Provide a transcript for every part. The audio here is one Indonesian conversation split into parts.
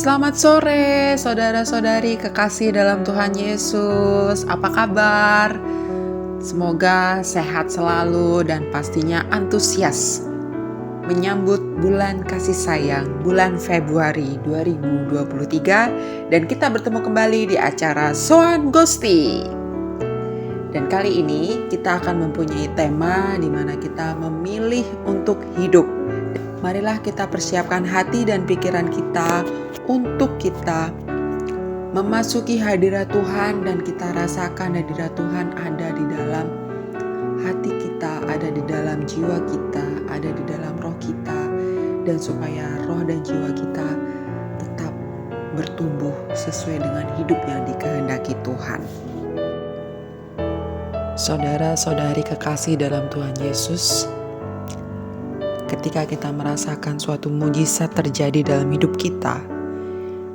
Selamat sore saudara-saudari kekasih dalam Tuhan Yesus. Apa kabar? Semoga sehat selalu dan pastinya antusias menyambut bulan kasih sayang, bulan Februari 2023, dan kita bertemu kembali di acara Soan Gusti. Dan kali ini kita akan mempunyai tema di mana kita memilih untuk hidup. Marilah kita persiapkan hati dan pikiran kita untuk kita memasuki hadirat Tuhan, dan kita rasakan hadirat Tuhan ada di dalam hati kita, ada di dalam jiwa kita, ada di dalam roh kita, dan supaya roh dan jiwa kita tetap bertumbuh sesuai dengan hidup yang dikehendaki Tuhan. Saudara-saudari kekasih dalam Tuhan Yesus, ketika kita merasakan suatu mujizat terjadi dalam hidup kita,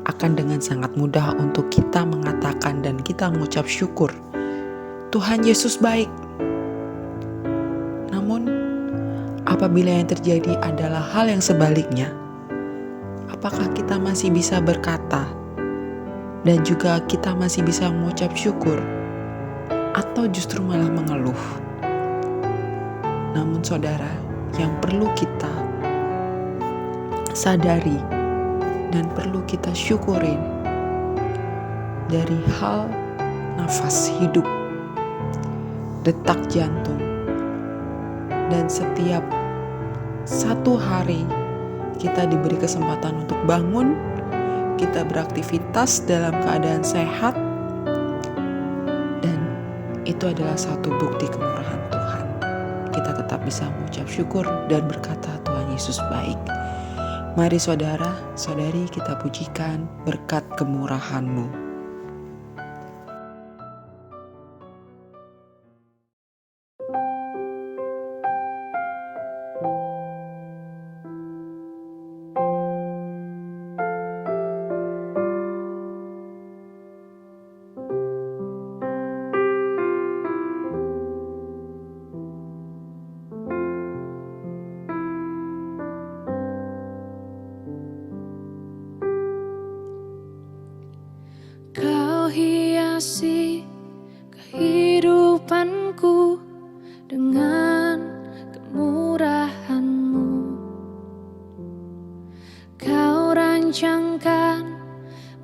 akan dengan sangat mudah untuk kita mengatakan dan kita mengucap syukur, Tuhan Yesus baik. Namun, apabila yang terjadi adalah hal yang sebaliknya, apakah kita masih bisa berkata dan juga kita masih bisa mengucap syukur, atau justru malah mengeluh? Namun saudara, yang perlu kita sadari dan perlu kita syukurin dari hal nafas hidup, detak jantung, dan setiap satu hari kita diberi kesempatan untuk bangun, kita beraktivitas dalam keadaan sehat, dan itu adalah satu bukti kemurahan Tuhan. Kita tetap bisa mengucap syukur dan berkata Tuhan Yesus baik. Mari saudara, saudari, kita pujikan berkat kemurahan-Mu. Kau hiasi kehidupanku dengan kemurahan-Mu. Kau rancangkan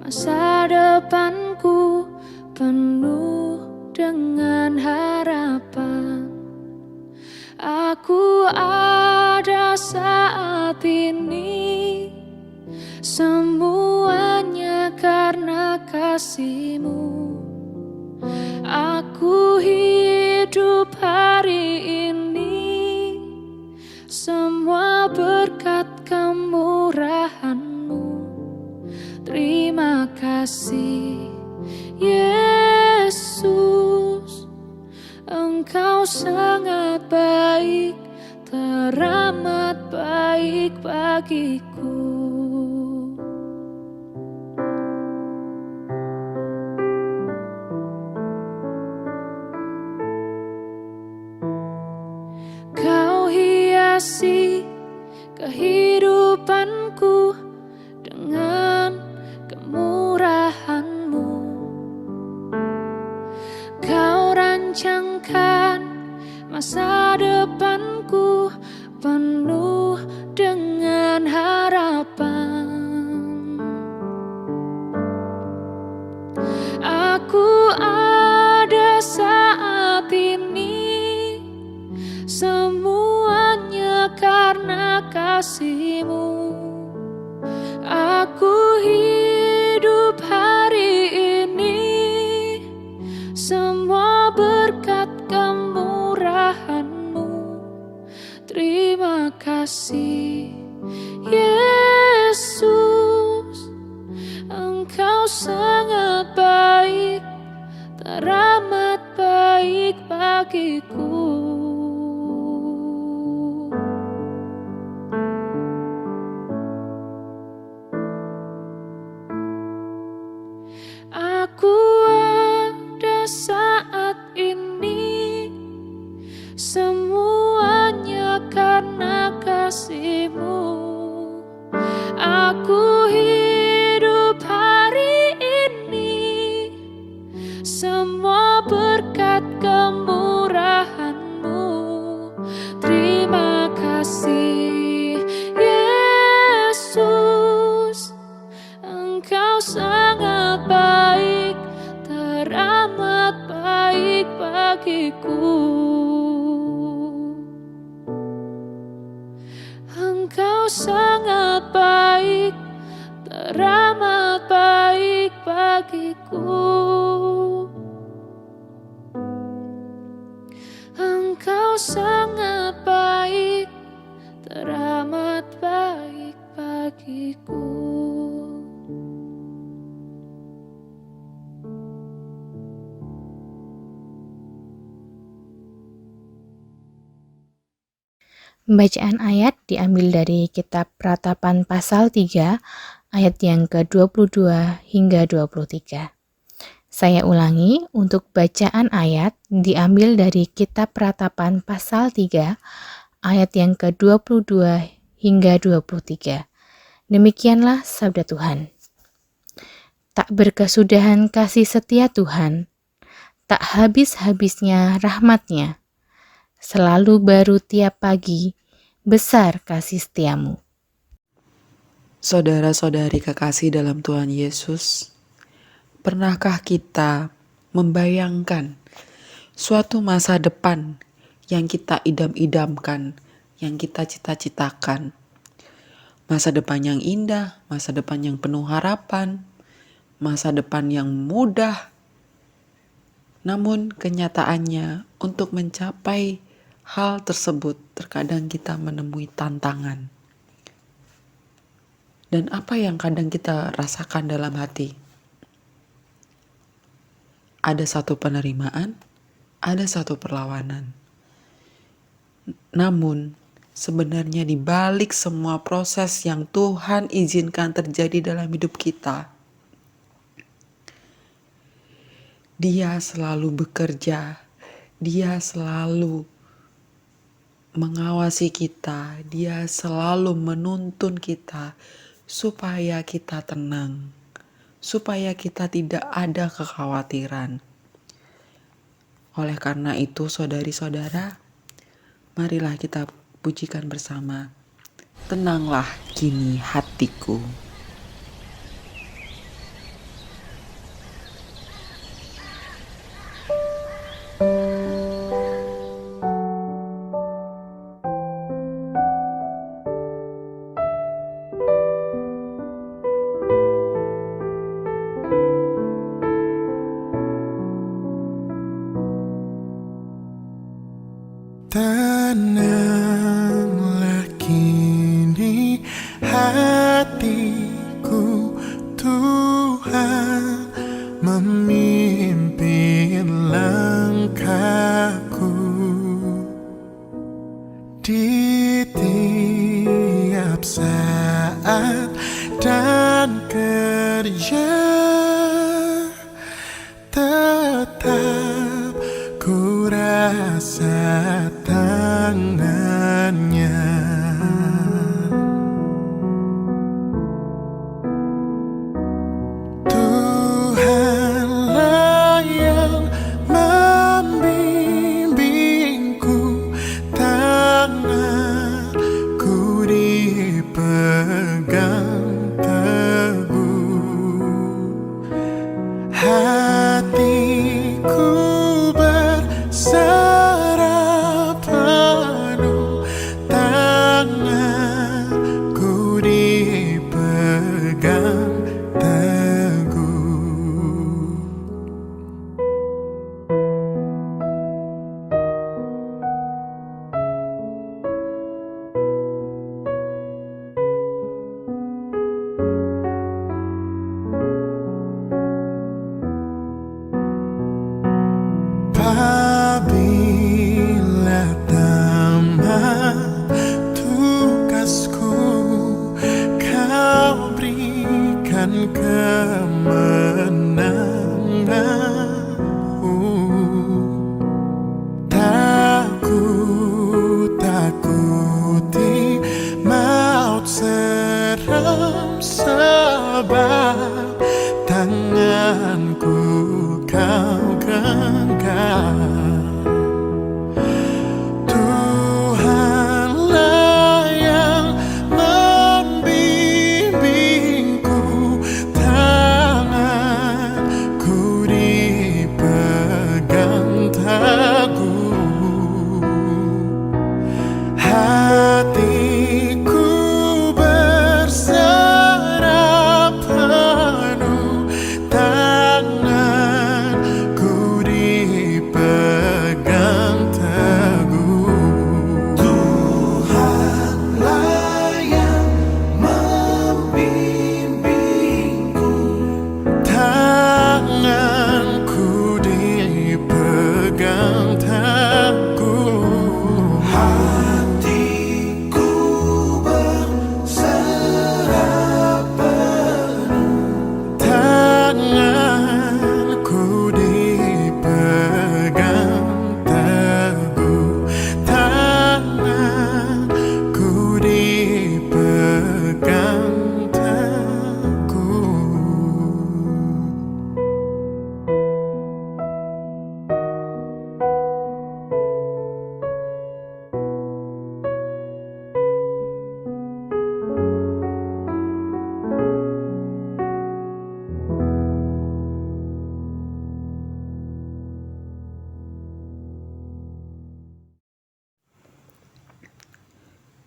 masa depanku penuh dengan harapan. Aku ada saat ini, semuanya karena kasih-Mu. Aku hidup hari ini, semua berkat kemurahan-Mu. Terima kasih Yesus, Engkau sangat baik, teramat baik bagiku. Kau hiasi kehidupanku dengan kemurahan-Mu. Kau rancangkan masa depanku penuh dengan harapan. Aku ada saat ini, semuanya karena kasih-Mu. Aku hidup hari ini, semua berkat kemurahan-Mu. Terima kasih Yesus, Engkau sangat baik, teramat baik bagiku. Aku ada saat ini, semuanya karena kasih-Mu. Aku hidup sangat baik, teramat baik bagiku. Engkau sangat baik, teramat baik bagiku. Bacaan ayat diambil dari kitab Ratapan pasal 3 ayat yang ke-22 hingga 23. Saya ulangi, untuk bacaan ayat diambil dari kitab Ratapan pasal 3 ayat yang ke-22 hingga 23. Demikianlah sabda Tuhan. Tak berkesudahan kasih setia Tuhan, tak habis-habisnya rahmat-Nya. Selalu baru tiap pagi, besar kasih setiamu. Saudara-saudari kekasih dalam Tuhan Yesus, pernahkah kita membayangkan suatu masa depan yang kita idam-idamkan, yang kita cita-citakan? Masa depan yang indah, masa depan yang penuh harapan, masa depan yang mudah. Namun kenyataannya untuk mencapai hal tersebut terkadang kita menemui tantangan. Dan apa yang kadang kita rasakan dalam hati? Ada satu penerimaan, ada satu perlawanan. Namun sebenarnya di balik semua proses yang Tuhan izinkan terjadi dalam hidup kita, Dia selalu bekerja, Dia selalu mengawasi kita, Dia selalu menuntun kita supaya kita tenang, supaya kita tidak ada kekhawatiran. Oleh karena itu, saudari-saudara, marilah kita pujikan bersama. Tenanglah kini hatiku. Tenanglah kini hatiku, Tuhan memimpin langkahku di tiap saat dan kerja. Tetap ku rasa tangannya. Tuhanlah yang membimbingku, tanganku dipegang teguh. Hatiku bersarap penuh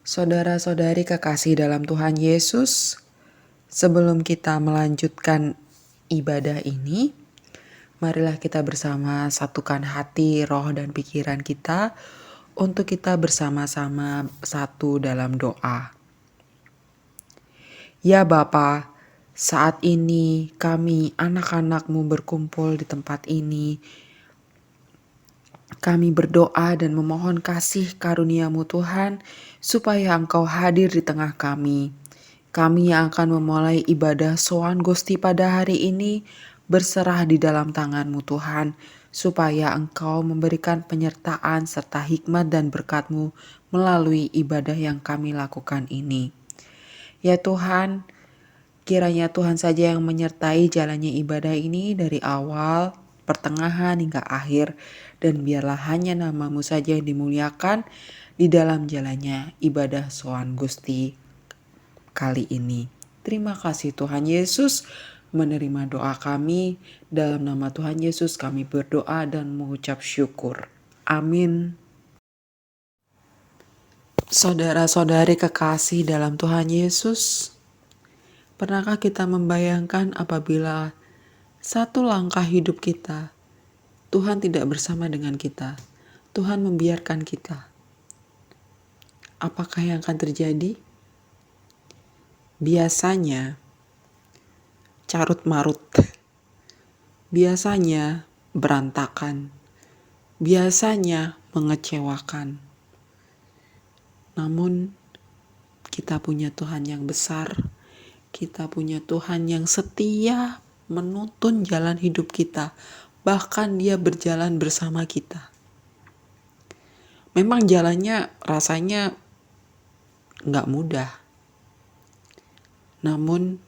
Saudara-saudari kekasih dalam Tuhan Yesus, sebelum kita melanjutkan ibadah ini, marilah kita bersama satukan hati, roh, dan pikiran kita untuk kita bersama-sama satu dalam doa. Ya Bapa, saat ini kami anak-anak-Mu berkumpul di tempat ini. Kami berdoa dan memohon kasih karunia-Mu Tuhan, supaya Engkau hadir di tengah kami. Kami yang akan memulai ibadah Soan Gusti pada hari ini, berserah di dalam tangan-Mu Tuhan, supaya Engkau memberikan penyertaan serta hikmat dan berkat-Mu melalui ibadah yang kami lakukan ini. Ya Tuhan, kiranya Tuhan saja yang menyertai jalannya ibadah ini dari awal, pertengahan hingga akhir, dan biarlah hanya nama-Mu saja yang dimuliakan di dalam jalannya ibadah Soan Gusti kali ini. Terima kasih Tuhan Yesus menerima doa kami. Dalam nama Tuhan Yesus kami berdoa dan mengucap syukur. Amin. Saudara-saudari kekasih dalam Tuhan Yesus, pernahkah kita membayangkan apabila satu langkah hidup kita, Tuhan tidak bersama dengan kita, Tuhan membiarkan kita? Apakah yang akan terjadi? Biasanya carut marut, biasanya berantakan, biasanya mengecewakan. Namun kita punya Tuhan yang besar, kita punya Tuhan yang setia menuntun jalan hidup kita, bahkan Dia berjalan bersama kita. Memang jalannya rasanya gak mudah, namun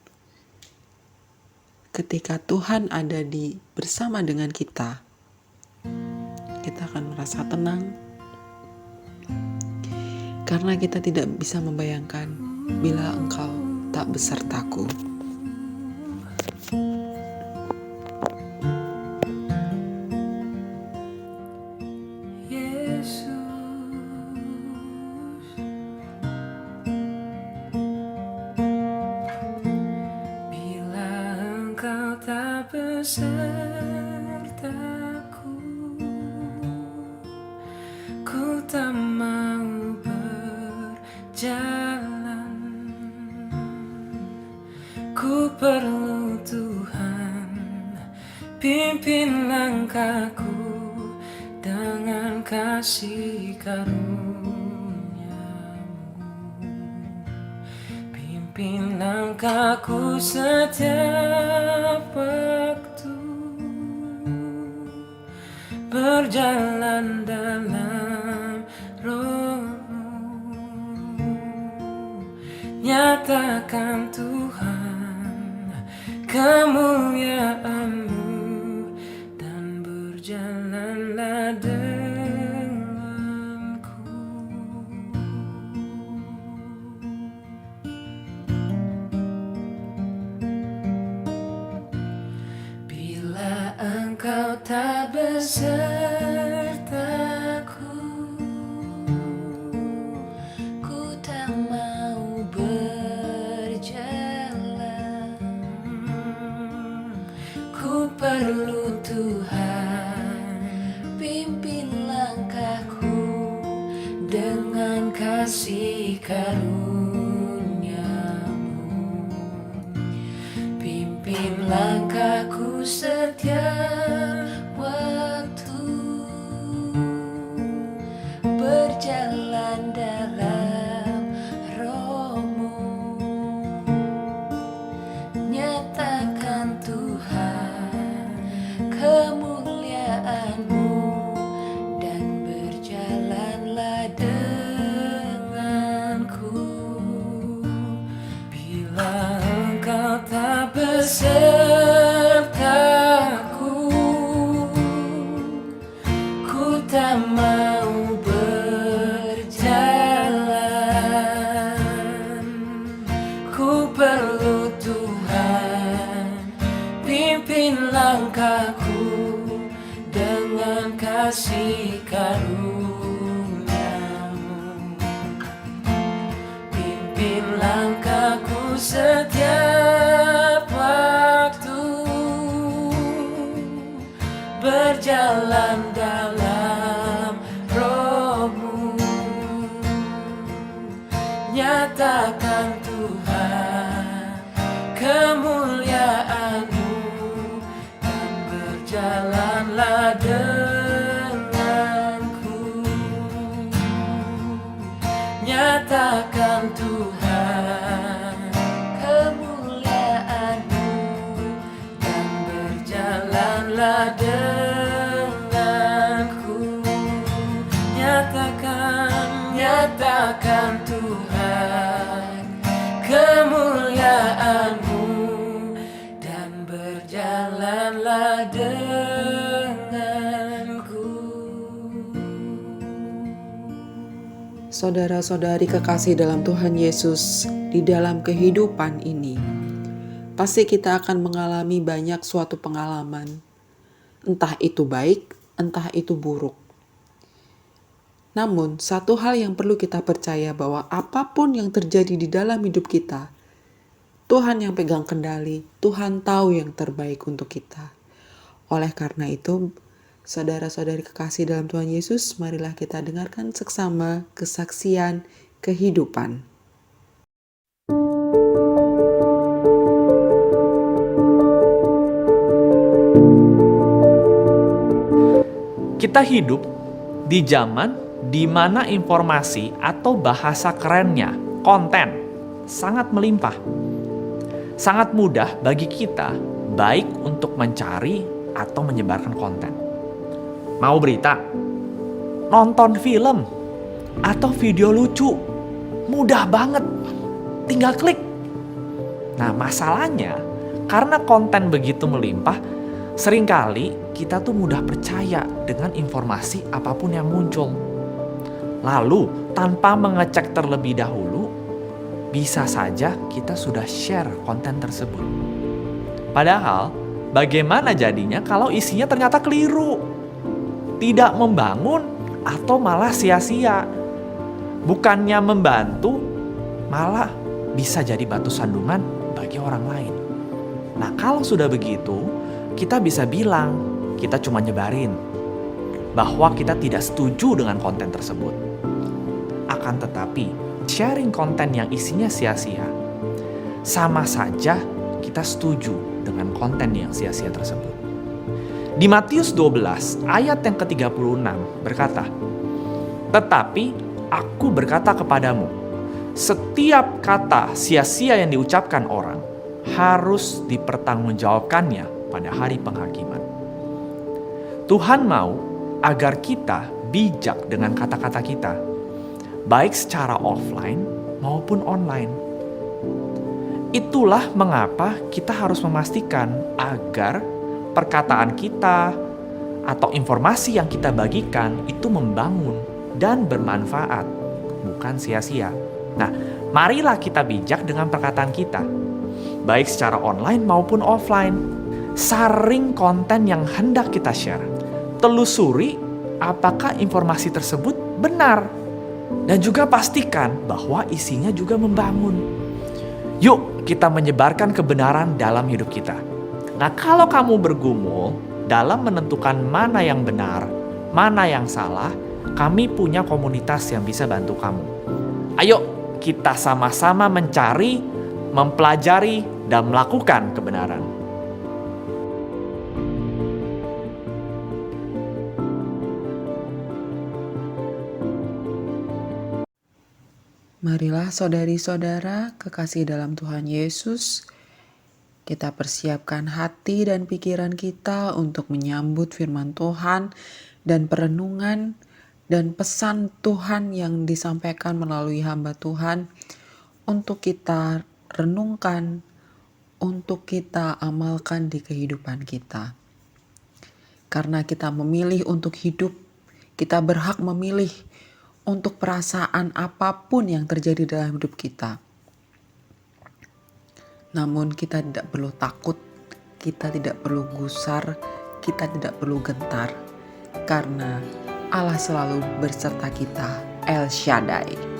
ketika Tuhan ada bersama dengan kita akan merasa tenang, karena kita tidak bisa membayangkan bila Engkau tak besertaku. Besertaku, ku tak mau berjalan. Ku perlu Tuhan, pimpin langkahku dengan kasih karunia-Mu. Pimpin langkahku setiap waktu, berjalan dalam Roh-Mu. Nyatakan Tuhan kemuliaan-Mu, dan berjalanlah denganku. Bila Engkau tak besertaku, ku tak mau berjalan. Ku perlu Tuhan, pimpin langkahku dengan kasih karunia-Mu. Pimpin langkahku setiap waktu, berjalan dalam Roh-Mu. Nyatakan Tuhan kemuliaan-Mu, dan berjalanlah denganku. berjalan dalam roh-Mu. Nyatakan Tuhan kemuliaan-Mu, dan berjalanlah denganku. Nyatakan Tuhan kemuliaan-Mu, dan berjalanlah denganku. Nyatakan Tuhan kemuliaan-Mu, dan berjalanlah denganku. Saudara-saudari kekasih dalam Tuhan Yesus, di dalam kehidupan ini, pasti kita akan mengalami banyak suatu pengalaman. Entah itu baik, entah itu buruk. Namun, satu hal yang perlu kita percaya bahwa apapun yang terjadi di dalam hidup kita, Tuhan yang pegang kendali, Tuhan tahu yang terbaik untuk kita. Oleh karena itu, saudara-saudari kekasih dalam Tuhan Yesus, marilah kita dengarkan seksama kesaksian kehidupan. Kita hidup di zaman di mana informasi atau bahasa kerennya, konten, sangat melimpah. Sangat mudah bagi kita, baik untuk mencari atau menyebarkan konten. Mau berita, nonton film, atau video lucu, mudah banget, tinggal klik. Nah, masalahnya, karena konten begitu melimpah, seringkali kita tuh mudah percaya dengan informasi apapun yang muncul. Lalu, tanpa mengecek terlebih dahulu, bisa saja kita sudah share konten tersebut. Padahal, bagaimana jadinya kalau isinya ternyata keliru, tidak membangun, atau malah sia-sia? Bukannya membantu, malah bisa jadi batu sandungan bagi orang lain. Nah, kalau sudah begitu, kita bisa bilang, kita cuma nyebarin, bahwa kita tidak setuju dengan konten tersebut. Akan tetapi, sharing konten yang isinya sia-sia, sama saja kita setuju dengan konten yang sia-sia tersebut. Di Matius 12 ayat yang ke-36 berkata, "Tetapi aku berkata kepadamu, setiap kata sia-sia yang diucapkan orang harus dipertanggungjawabkannya pada hari penghakiman." Tuhan mau agar kita bijak dengan kata-kata kita, baik secara offline maupun online. Itulah mengapa kita harus memastikan agar perkataan kita atau informasi yang kita bagikan itu membangun dan bermanfaat, bukan sia-sia. Nah, marilah kita bijak dengan perkataan kita, baik secara online maupun offline. Saring konten yang hendak kita share. Telusuri apakah informasi tersebut benar. Dan juga pastikan bahwa isinya juga membangun. Yuk kita menyebarkan kebenaran dalam hidup kita. Nah, kalau kamu bergumul dalam menentukan mana yang benar, mana yang salah, kami punya komunitas yang bisa bantu kamu. Ayo kita sama-sama mencari, mempelajari, dan melakukan kebenaran. Marilah saudari-saudara kekasih dalam Tuhan Yesus, kita persiapkan hati dan pikiran kita untuk menyambut firman Tuhan dan perenungan dan pesan Tuhan yang disampaikan melalui hamba Tuhan untuk kita renungkan, untuk kita amalkan di kehidupan kita. Karena kita memilih untuk hidup, kita berhak memilih untuk perasaan apapun yang terjadi dalam hidup kita. Namun kita tidak perlu takut, kita tidak perlu gusar, kita tidak perlu gentar. Karena Allah selalu berserta kita, El Shaddai.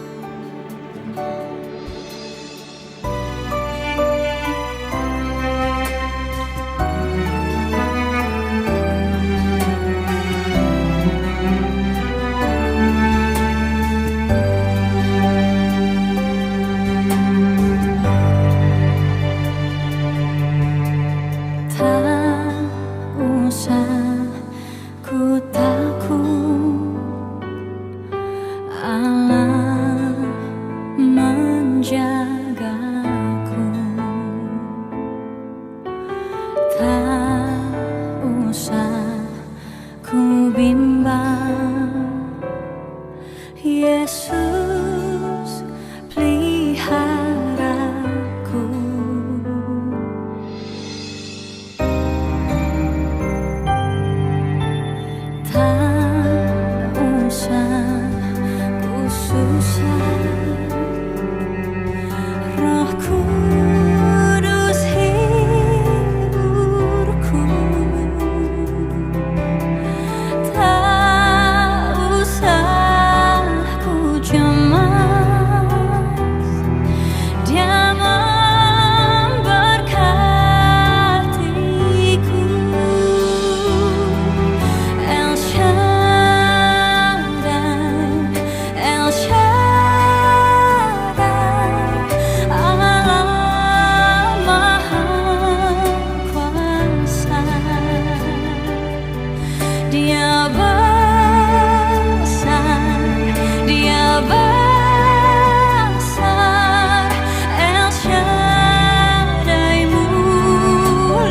Yesus peliharaku. Tak usah ku susah, Roh Kudus hiburku. Tak usah ku cemas, Dia memberkatiku. El Shaddai, El Shaddai, Allah Maha Kuasa. Dia besar, Dia besar, El Shaddai mulia,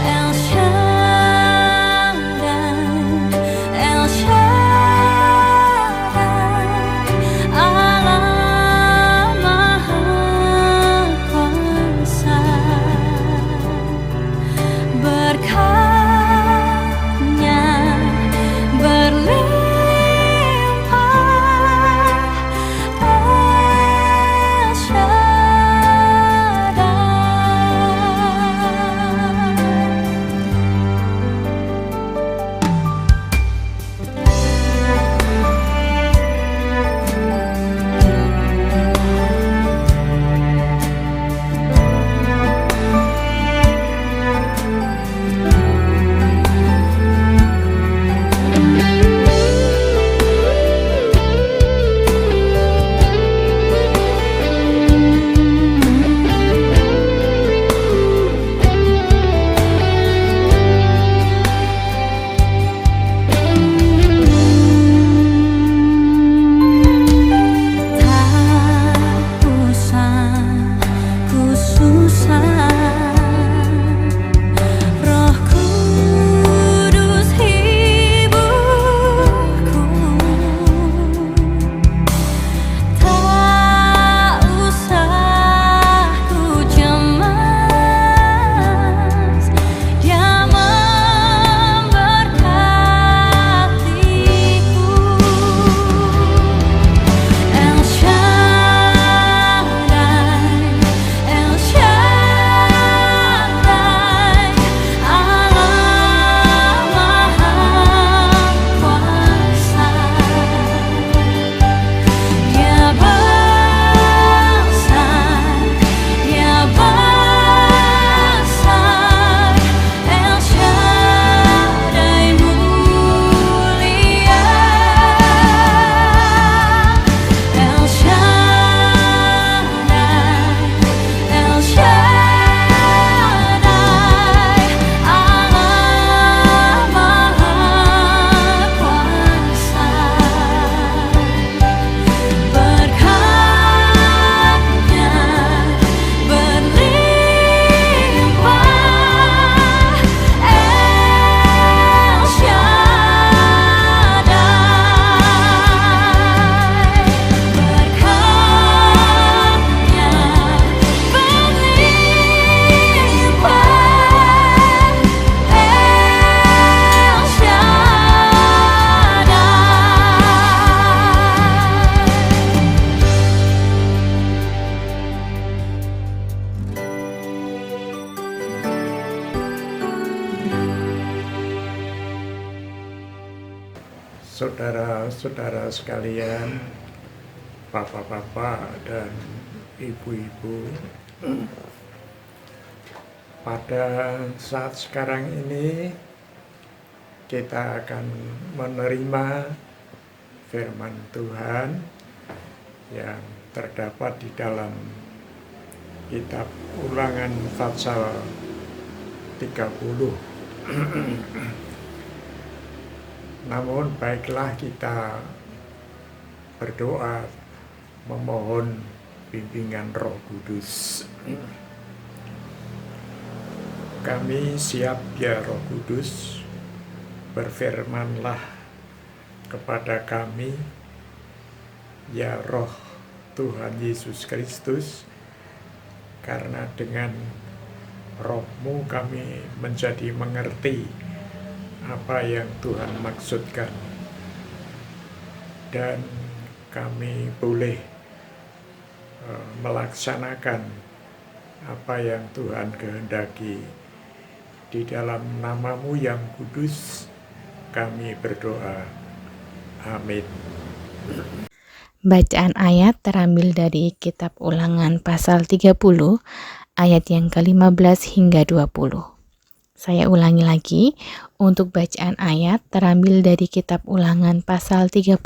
El Shaddai, El Shaddai, Allah Maha Kuasa. Berkatnya berlimpah, El Shaddai. Tak usah ku susah, Roh Kudus hiburku. Tak usah ku cemas, Dia memberkatiku. El Shaddai, El Shaddai, Allah Maha Kuasa. Dia besar, Dia besar, El Shaddai mulia, El Shaddai, El Shaddai, Allah Maha Kuasa. Berkatnya berlimpah, El Shaddai. Berkatnya berlimpah, El Saudara-saudara sekalian, bapak-bapak dan ibu-ibu, pada saat sekarang ini kita akan menerima firman Tuhan yang terdapat di dalam kitab Ulangan pasal 30. Namun baiklah kita berdoa memohon bimbingan Roh Kudus. Kami siap ya Roh Kudus berfirmanlah kepada kami, ya Roh Tuhan Yesus Kristus, karena dengan Roh-Mu kami menjadi mengerti apa yang Tuhan maksudkan, dan kami boleh melaksanakan apa yang Tuhan kehendaki. Di dalam nama-Mu yang kudus kami berdoa. Amin. Bacaan ayat terambil dari kitab Ulangan pasal 30 ayat yang ke-15 hingga 20. Saya ulangi lagi, untuk bacaan ayat terambil dari kitab Ulangan pasal 30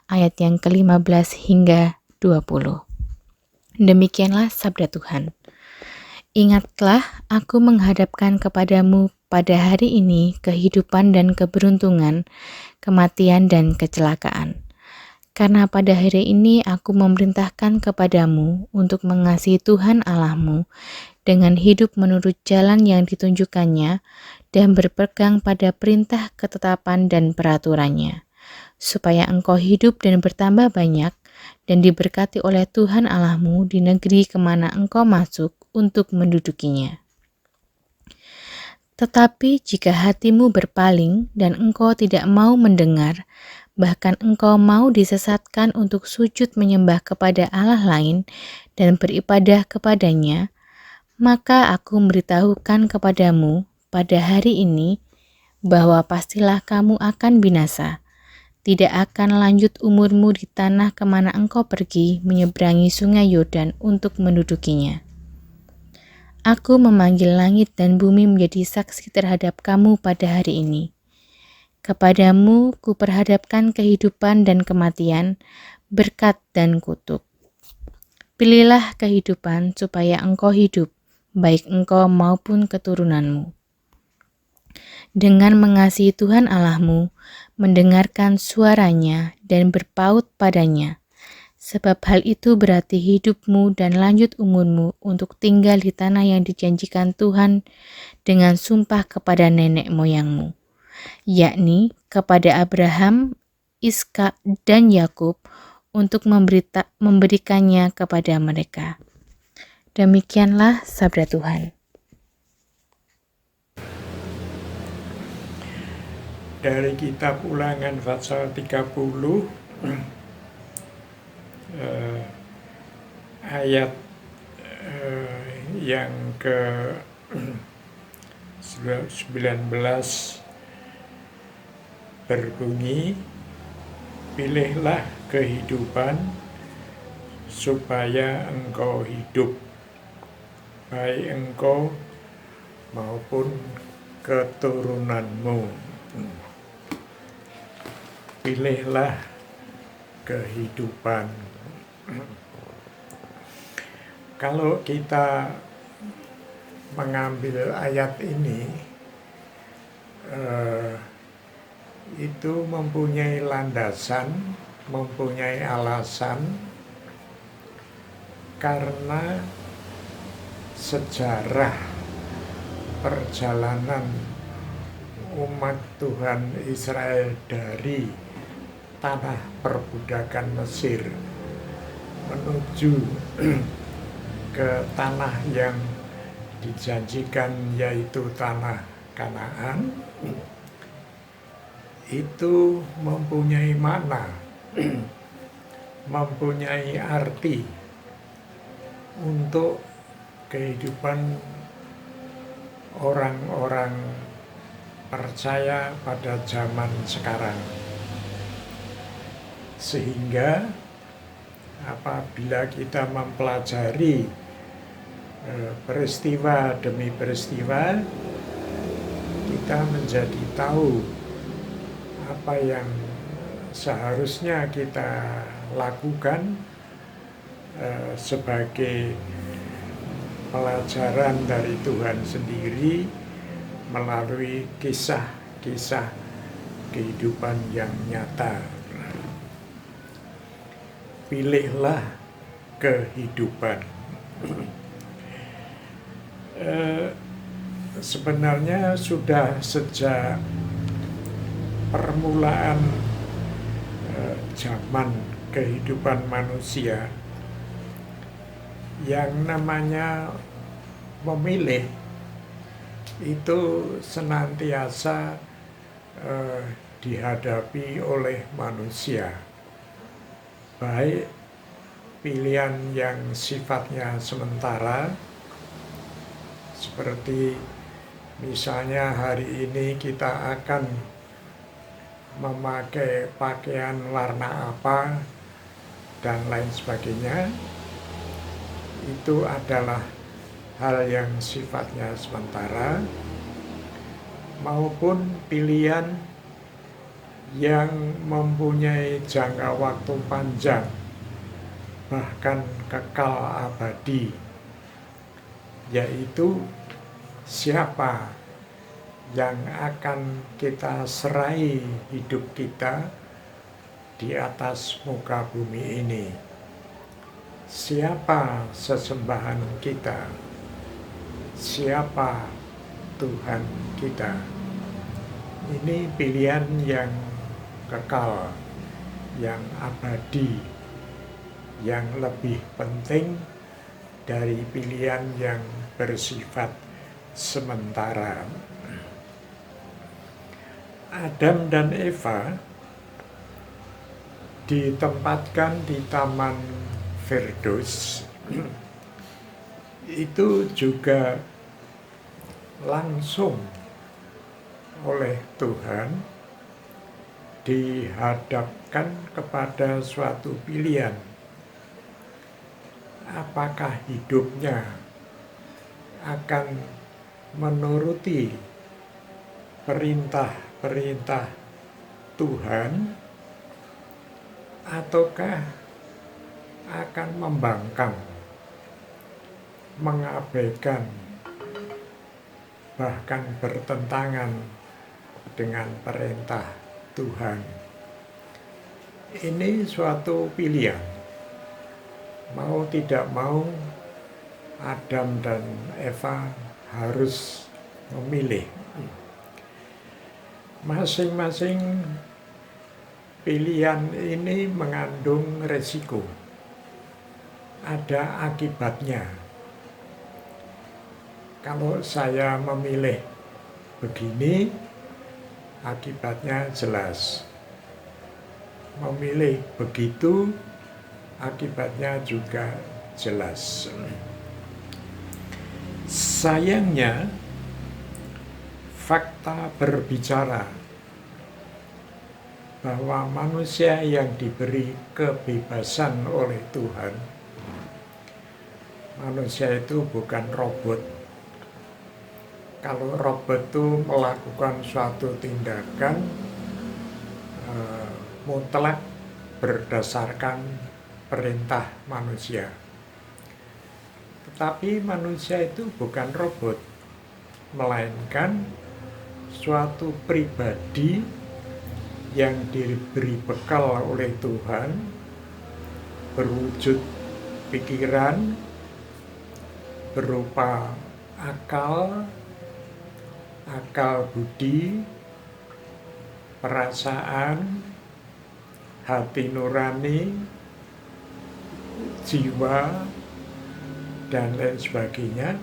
ayat yang ke-15 hingga 20. Demikianlah sabda Tuhan. Ingatlah, aku menghadapkan kepadamu pada hari ini kehidupan dan keberuntungan, kematian dan kecelakaan. Karena pada hari ini aku memerintahkan kepadamu untuk mengasihi Tuhan Allahmu dengan hidup menurut jalan yang ditunjukkannya dan berpegang pada perintah, ketetapan, dan peraturannya, supaya engkau hidup dan bertambah banyak dan diberkati oleh Tuhan Allahmu di negeri kemana engkau masuk untuk mendudukinya. Tetapi jika hatimu berpaling dan engkau tidak mau mendengar, bahkan engkau mau disesatkan untuk sujud menyembah kepada Allah lain dan beribadah kepadanya, maka aku memberitahukan kepadamu pada hari ini bahwa pastilah kamu akan binasa. Tidak akan lanjut umurmu di tanah kemana engkau pergi menyeberangi sungai Yordan untuk mendudukinya. Aku memanggil langit dan bumi menjadi saksi terhadap kamu pada hari ini. Kepadamu kuperhadapkan kehidupan dan kematian, berkat dan kutuk. Pilihlah kehidupan supaya engkau hidup, baik engkau maupun keturunanmu. Dengan mengasihi Tuhan Allahmu, mendengarkan suaranya dan berpaut padanya, sebab hal itu berarti hidupmu dan lanjut umurmu untuk tinggal di tanah yang dijanjikan Tuhan dengan sumpah kepada nenek moyangmu, yakni kepada Abraham, Iskak, dan Yakub untuk memberikannya kepada mereka. Demikianlah sabda Tuhan. Dari kitab Ulangan pasal 30 ayat yang ke 19 berbunyi, pilihlah kehidupan supaya engkau hidup, baik engkau maupun keturunanmu. Pilihlah kehidupan. Kalau kita mengambil ayat ini, itu mempunyai landasan, mempunyai alasan, karena sejarah perjalanan umat Tuhan Israel dari tanah perbudakan Mesir menuju ke tanah yang dijanjikan, yaitu tanah Kanaan, itu mempunyai makna, mempunyai arti untuk kehidupan orang-orang percaya pada zaman sekarang. Sehingga apabila kita mempelajari peristiwa demi peristiwa, kita menjadi tahu apa yang seharusnya kita lakukan sebagai pelajaran dari Tuhan sendiri melalui kisah-kisah kehidupan yang nyata. Pilihlah kehidupan. Sebenarnya sudah sejak permulaan zaman kehidupan manusia, yang namanya memilih itu senantiasa dihadapi oleh manusia, baik pilihan yang sifatnya sementara, seperti misalnya hari ini kita akan memakai pakaian warna apa dan lain sebagainya. Itu adalah hal yang sifatnya sementara, maupun pilihan yang mempunyai jangka waktu panjang, bahkan kekal abadi, yaitu siapa yang akan kita serai hidup kita di atas muka bumi ini. Siapa sesembahan kita? Siapa Tuhan kita? Ini pilihan yang kekal, yang abadi, yang lebih penting dari pilihan yang bersifat sementara. Adam dan Eva ditempatkan di Taman Firdaus itu juga langsung oleh Tuhan dihadapkan kepada suatu pilihan. Apakah hidupnya akan menuruti perintah-perintah Tuhan, ataukah akan membangkang, mengabaikan, bahkan bertentangan dengan perintah Tuhan. Ini suatu pilihan. Mau tidak mau, Adam dan Eva harus memilih. Masing-masing pilihan ini mengandung resiko. Ada akibatnya. Kalau saya memilih begini, akibatnya jelas. Memilih begitu, akibatnya juga jelas. Sayangnya, fakta berbicara bahwa manusia yang diberi kebebasan oleh Tuhan, manusia itu bukan robot. Kalau robot itu melakukan suatu tindakan mutlak berdasarkan perintah manusia. Tetapi manusia itu bukan robot, melainkan suatu pribadi yang diberi bekal oleh Tuhan, berwujud pikiran, berupa akal budi, perasaan, hati nurani, jiwa, dan lain sebagainya.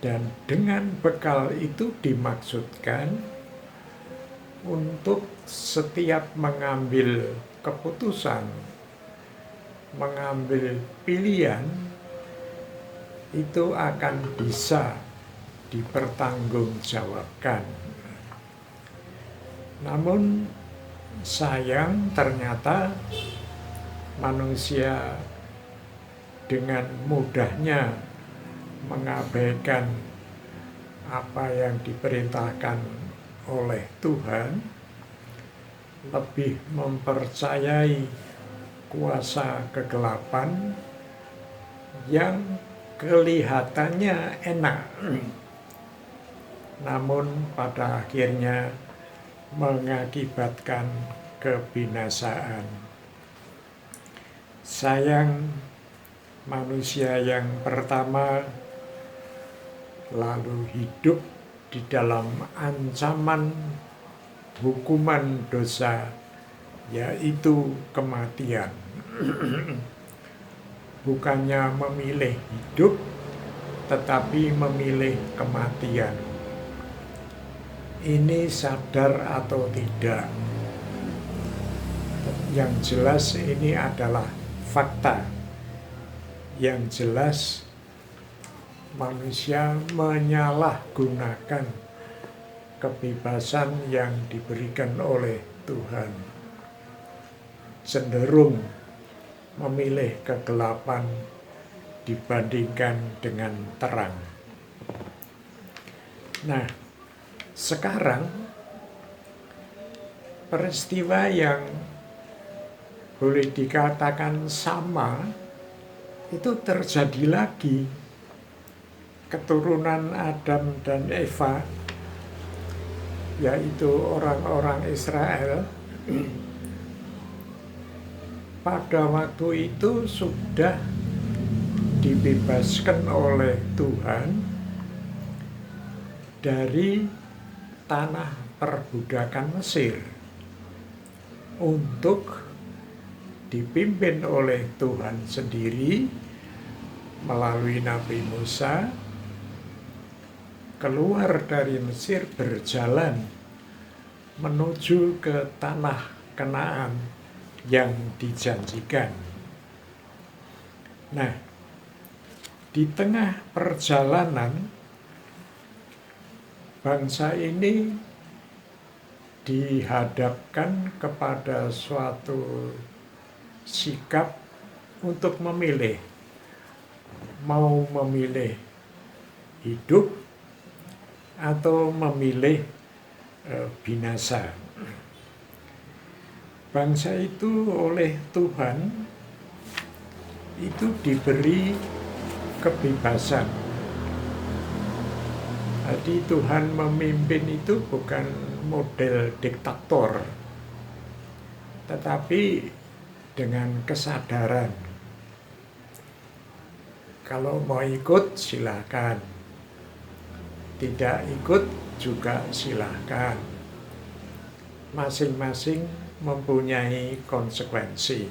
Dan dengan bekal itu dimaksudkan untuk setiap mengambil keputusan, mengambil pilihan, itu akan bisa dipertanggungjawabkan. Namun sayang, ternyata manusia dengan mudahnya mengabaikan apa yang diperintahkan oleh Tuhan, lebih mempercayai kuasa kegelapan yang kelihatannya enak, namun pada akhirnya mengakibatkan kebinasaan. Sayang, manusia yang pertama lalu hidup di dalam ancaman hukuman dosa, yaitu kematian. Bukannya memilih hidup, tetapi memilih kematian. Ini sadar atau tidak, yang jelas ini adalah fakta. Yang jelas manusia menyalahgunakan kebebasan yang diberikan oleh Tuhan, cenderung memilih kegelapan dibandingkan dengan terang. Nah, sekarang peristiwa yang boleh dikatakan sama itu terjadi lagi. Keturunan Adam dan Eva, yaitu orang-orang Israel, pada waktu itu sudah dibebaskan oleh Tuhan dari tanah perbudakan Mesir untuk dipimpin oleh Tuhan sendiri melalui Nabi Musa keluar dari Mesir, berjalan menuju ke tanah Kanaan yang dijanjikan. Nah, di tengah perjalanan bangsa ini dihadapkan kepada suatu sikap untuk memilih, mau memilih hidup atau memilih binasa. Bangsa itu oleh Tuhan itu diberi kebebasan. Jadi Tuhan memimpin itu bukan model diktator, tetapi dengan kesadaran. Kalau mau ikut silakan, tidak ikut juga silakan. Masing-masing mempunyai konsekuensi.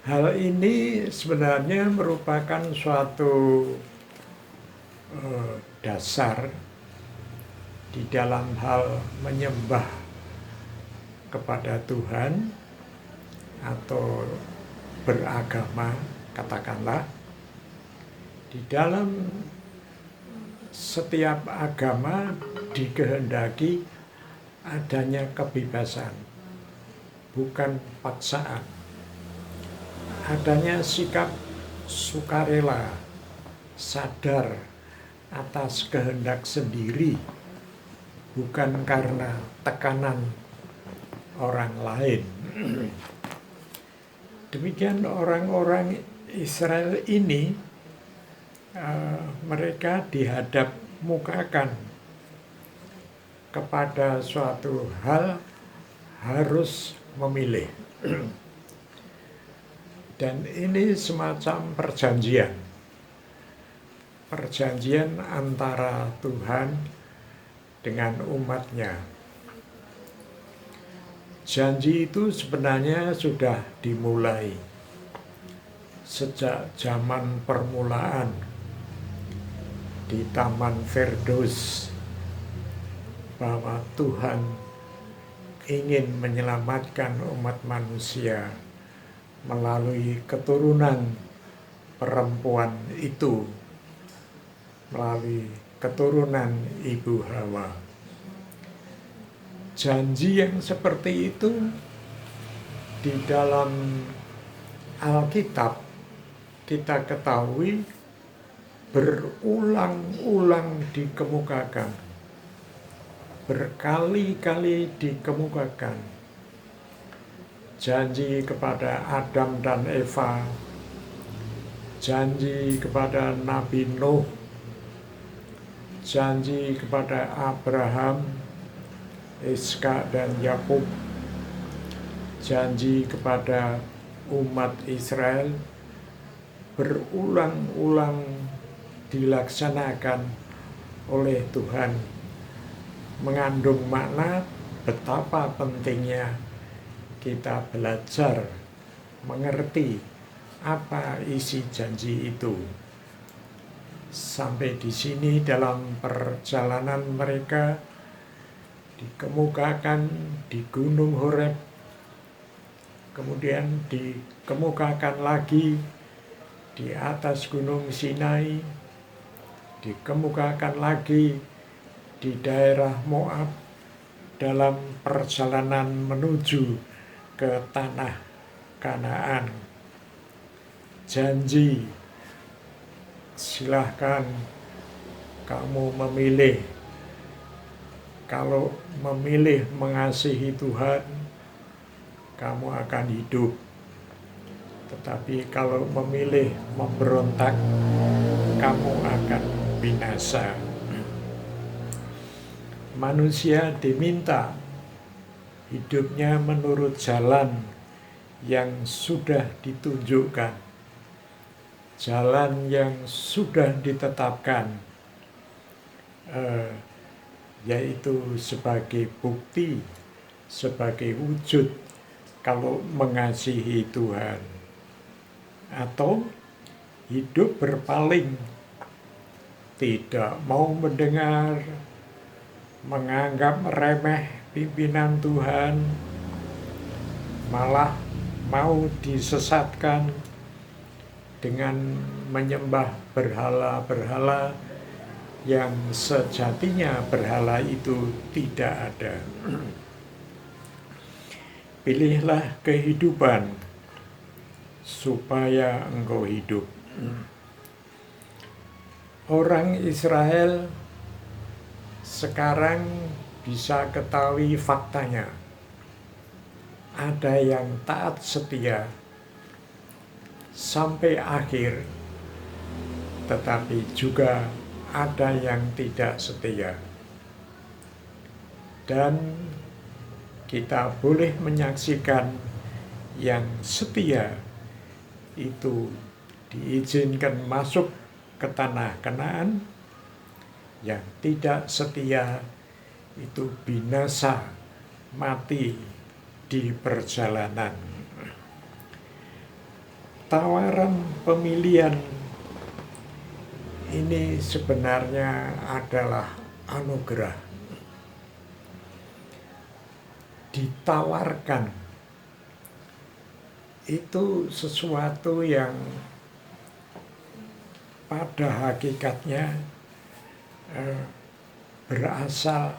Hal ini sebenarnya merupakan suatu dasar di dalam hal menyembah kepada Tuhan atau beragama, katakanlah. Di dalam setiap agama dikehendaki adanya kebebasan, bukan paksaan. Adanya sikap sukarela, sadar atas kehendak sendiri, bukan karena tekanan orang lain. Demikian orang-orang Israel ini, mereka dihadap mukakan kepada suatu hal harus memilih. Dan ini semacam perjanjian. Perjanjian antara Tuhan dengan umatnya. Janji itu sebenarnya sudah dimulai sejak zaman permulaan di Taman Firdaus, bahwa Tuhan ingin menyelamatkan umat manusia melalui keturunan perempuan itu, melalui keturunan Ibu Hawa. Janji yang seperti itu di dalam Alkitab kita ketahui berulang-ulang dikemukakan, berkali-kali dikemukakan. Janji kepada Adam dan Eva, janji kepada Nabi Nuh, janji kepada Abraham, Ishak dan Yakub, janji kepada umat Israel, berulang-ulang dilaksanakan oleh Tuhan mengandung makna betapa pentingnya kita belajar mengerti apa isi janji itu. Sampai di sini dalam perjalanan mereka dikemukakan di Gunung Horeb, kemudian dikemukakan lagi di atas Gunung Sinai, dikemukakan lagi di daerah Moab dalam perjalanan menuju ke tanah Kanaan. Janji, silahkan kamu memilih. Kalau memilih mengasihi Tuhan, kamu akan hidup. Tetapi kalau memilih memberontak, kamu akan binasa. Manusia diminta hidupnya menurut jalan yang sudah ditunjukkan, jalan yang sudah ditetapkan, yaitu sebagai bukti, sebagai wujud kalau mengasihi Tuhan. Atau hidup berpaling, tidak mau mendengar, menganggap remeh pimpinan Tuhan, malah mau disesatkan dengan menyembah berhala-berhala yang sejatinya berhala itu tidak ada. Pilihlah kehidupan supaya engkau hidup. Orang Israel sekarang bisa ketahui faktanya. Ada yang taat setia sampai akhir, tetapi juga ada yang tidak setia. Dan kita boleh menyaksikan yang setia itu diizinkan masuk ke tanah Kanaan, yang tidak setia itu binasa, mati di perjalanan. Tawaran pemilihan ini sebenarnya adalah anugerah. Ditawarkan itu sesuatu yang pada hakikatnya berasal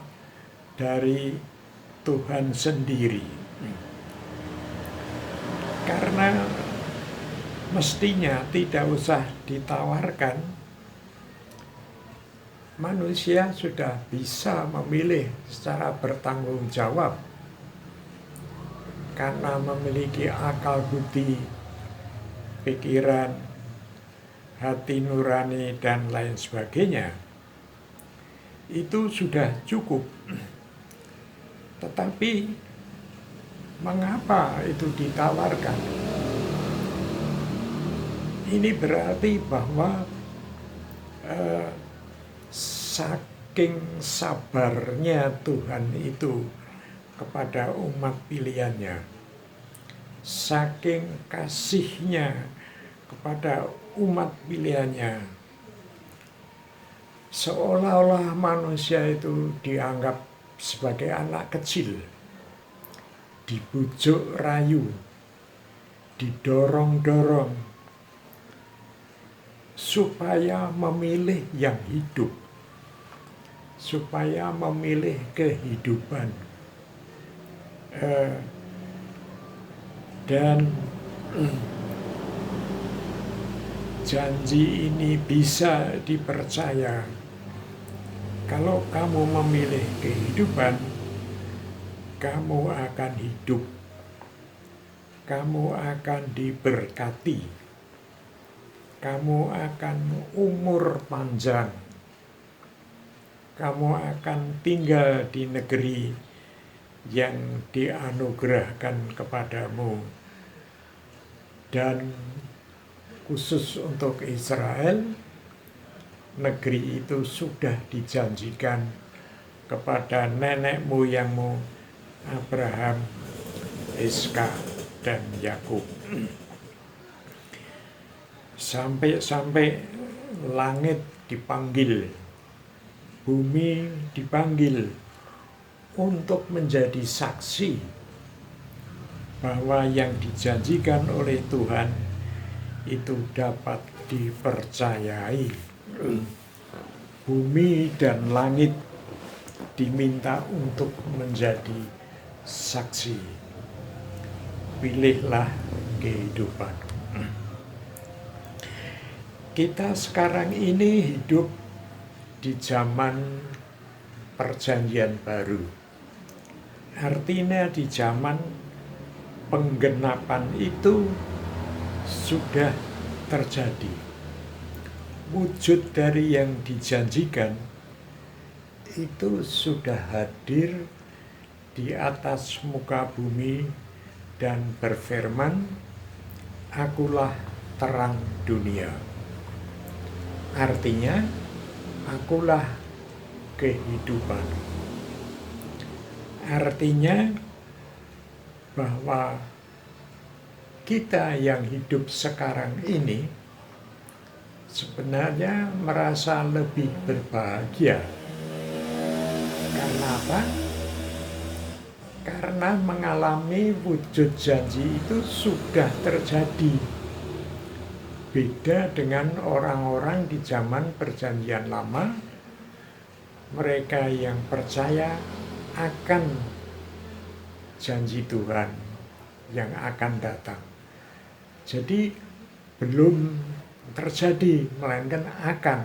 dari Tuhan sendiri. Karena mestinya tidak usah ditawarkan, manusia sudah bisa memilih secara bertanggung jawab karena memiliki akal budi, pikiran, hati nurani, dan lain sebagainya. Itu sudah cukup. Tetapi mengapa itu ditawarkan? Ini berarti bahwa saking sabarnya Tuhan itu kepada umat pilihannya, saking kasihnya kepada umat pilihannya, seolah-olah manusia itu dianggap sebagai anak kecil, dibujuk rayu, didorong-dorong supaya memilih yang hidup, supaya memilih kehidupan. Dan janji ini bisa dipercaya. Kalau kamu memilih kehidupan, kamu akan hidup, kamu akan diberkati, kamu akan umur panjang, kamu akan tinggal di negeri yang dianugerahkan kepadamu. Dan khusus untuk Israel, negeri itu sudah dijanjikan kepada nenek moyangmu Abraham, Iskak, dan Yakub. Sampai-sampai langit dipanggil, bumi dipanggil untuk menjadi saksi bahwa yang dijanjikan oleh Tuhan itu dapat dipercayai. Bumi dan langit diminta untuk menjadi saksi. Pilihlah kehidupan. Kita sekarang ini hidup di zaman Perjanjian Baru. Artinya di zaman penggenapan itu sudah terjadi. Wujud dari yang dijanjikan itu sudah hadir di atas muka bumi dan berfirman, "Akulah terang dunia." Artinya, akulah kehidupan. Artinya bahwa kita yang hidup sekarang ini sebenarnya merasa lebih berbahagia. Karena apa? Karena mengalami wujud janji itu sudah terjadi. Beda dengan orang-orang di zaman Perjanjian Lama, mereka yang percaya akan janji Tuhan yang akan datang. Jadi belum terjadi, melainkan akan.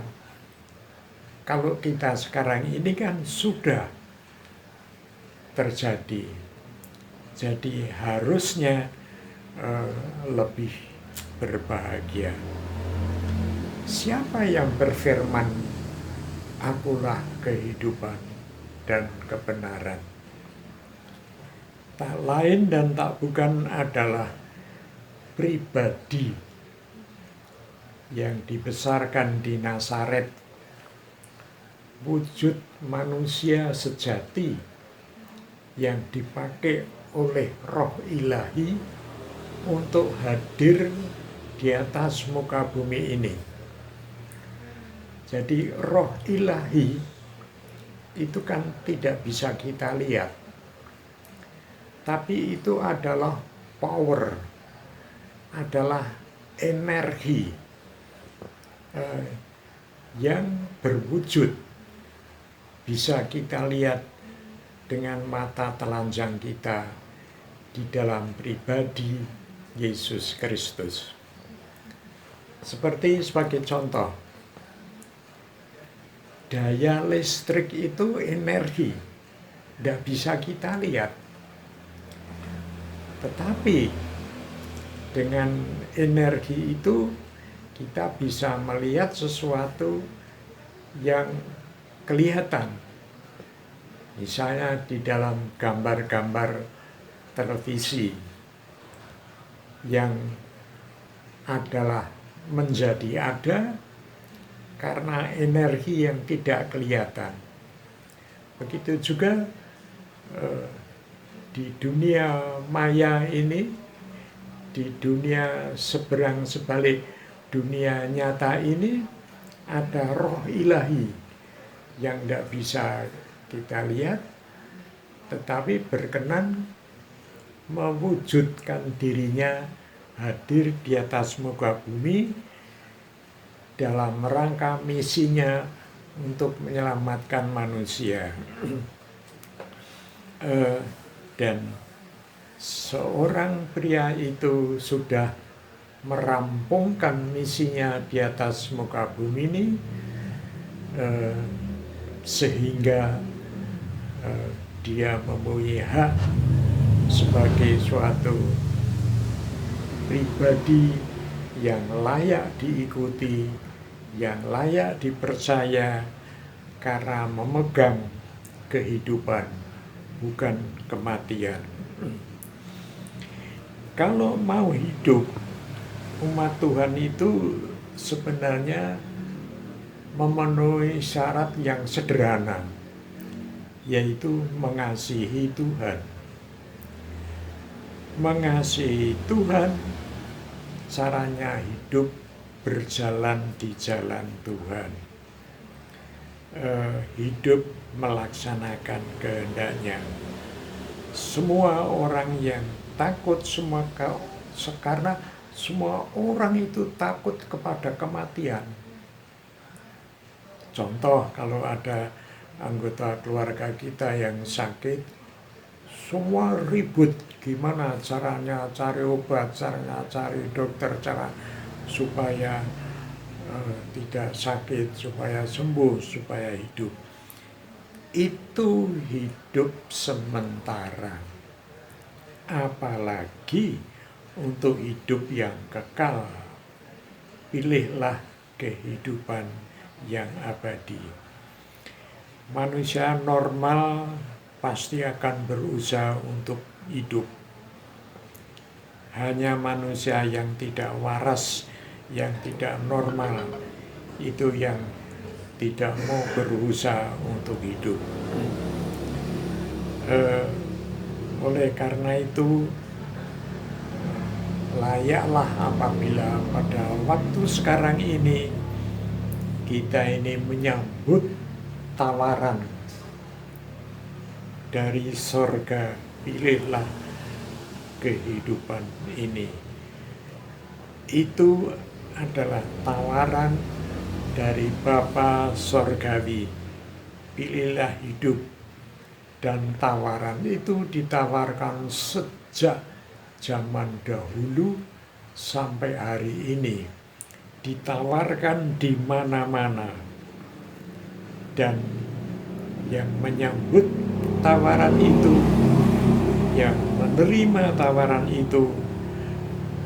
Kalau kita sekarang ini kan sudah terjadi. Jadi harusnya lebih berbahagia. Siapa yang berfirman, "Akulah kehidupan dan kebenaran"? Tak lain dan tak bukan adalah pribadi yang dibesarkan di Nazaret, wujud manusia sejati yang dipakai oleh Roh Ilahi untuk hadir di atas muka bumi ini. Jadi Roh Ilahi itu kan tidak bisa kita lihat, tapi itu adalah power, adalah energi yang berwujud, bisa kita lihat dengan mata telanjang kita di dalam pribadi Yesus Kristus. Seperti sebagai contoh, daya listrik itu energi, tidak bisa kita lihat. Tetapi dengan energi itu kita bisa melihat sesuatu yang kelihatan. Misalnya di dalam gambar-gambar televisi yang adalah menjadi ada karena energi yang tidak kelihatan. Begitu juga di dunia maya ini, di dunia seberang sebalik dunia nyata ini, ada Roh Ilahi yang tidak bisa kita lihat, tetapi berkenan mewujudkan dirinya hadir di atas muka bumi dalam rangka misinya untuk menyelamatkan manusia. Dan seorang pria itu sudah merampungkan misinya di atas muka bumi ini, sehingga dia mempunyai hak sebagai suatu pribadi yang layak diikuti, yang layak dipercaya karena memegang kehidupan, bukan kematian. Kalau mau hidup, umat Tuhan itu sebenarnya memenuhi syarat yang sederhana. yaitu mengasihi Tuhan. Mengasihi Tuhan, caranya hidup berjalan di jalan Tuhan. Hidup melaksanakan kehendaknya. Semua orang yang takut, karena semua orang itu takut kepada kematian. Contoh, kalau ada anggota keluarga kita yang sakit, semua ribut gimana caranya cari obat, caranya cari dokter, cara supaya tidak sakit, supaya sembuh, supaya hidup. Itu hidup sementara. Apalagi untuk hidup yang kekal, pilihlah kehidupan yang abadi. Manusia normal pasti akan berusaha untuk hidup. Hanya manusia yang tidak waras, yang tidak normal, itu yang tidak mau berusaha untuk hidup. Oleh karena itu, layaklah apabila pada waktu sekarang ini kita ini menyambut tawaran dari sorga, pilihlah kehidupan ini. Itu adalah tawaran dari Bapa Sorgawi, pilihlah hidup. Dan tawaran itu ditawarkan sejak zaman dahulu sampai hari ini. Ditawarkan di mana-mana. Dan yang menyambut tawaran itu, yang menerima tawaran itu,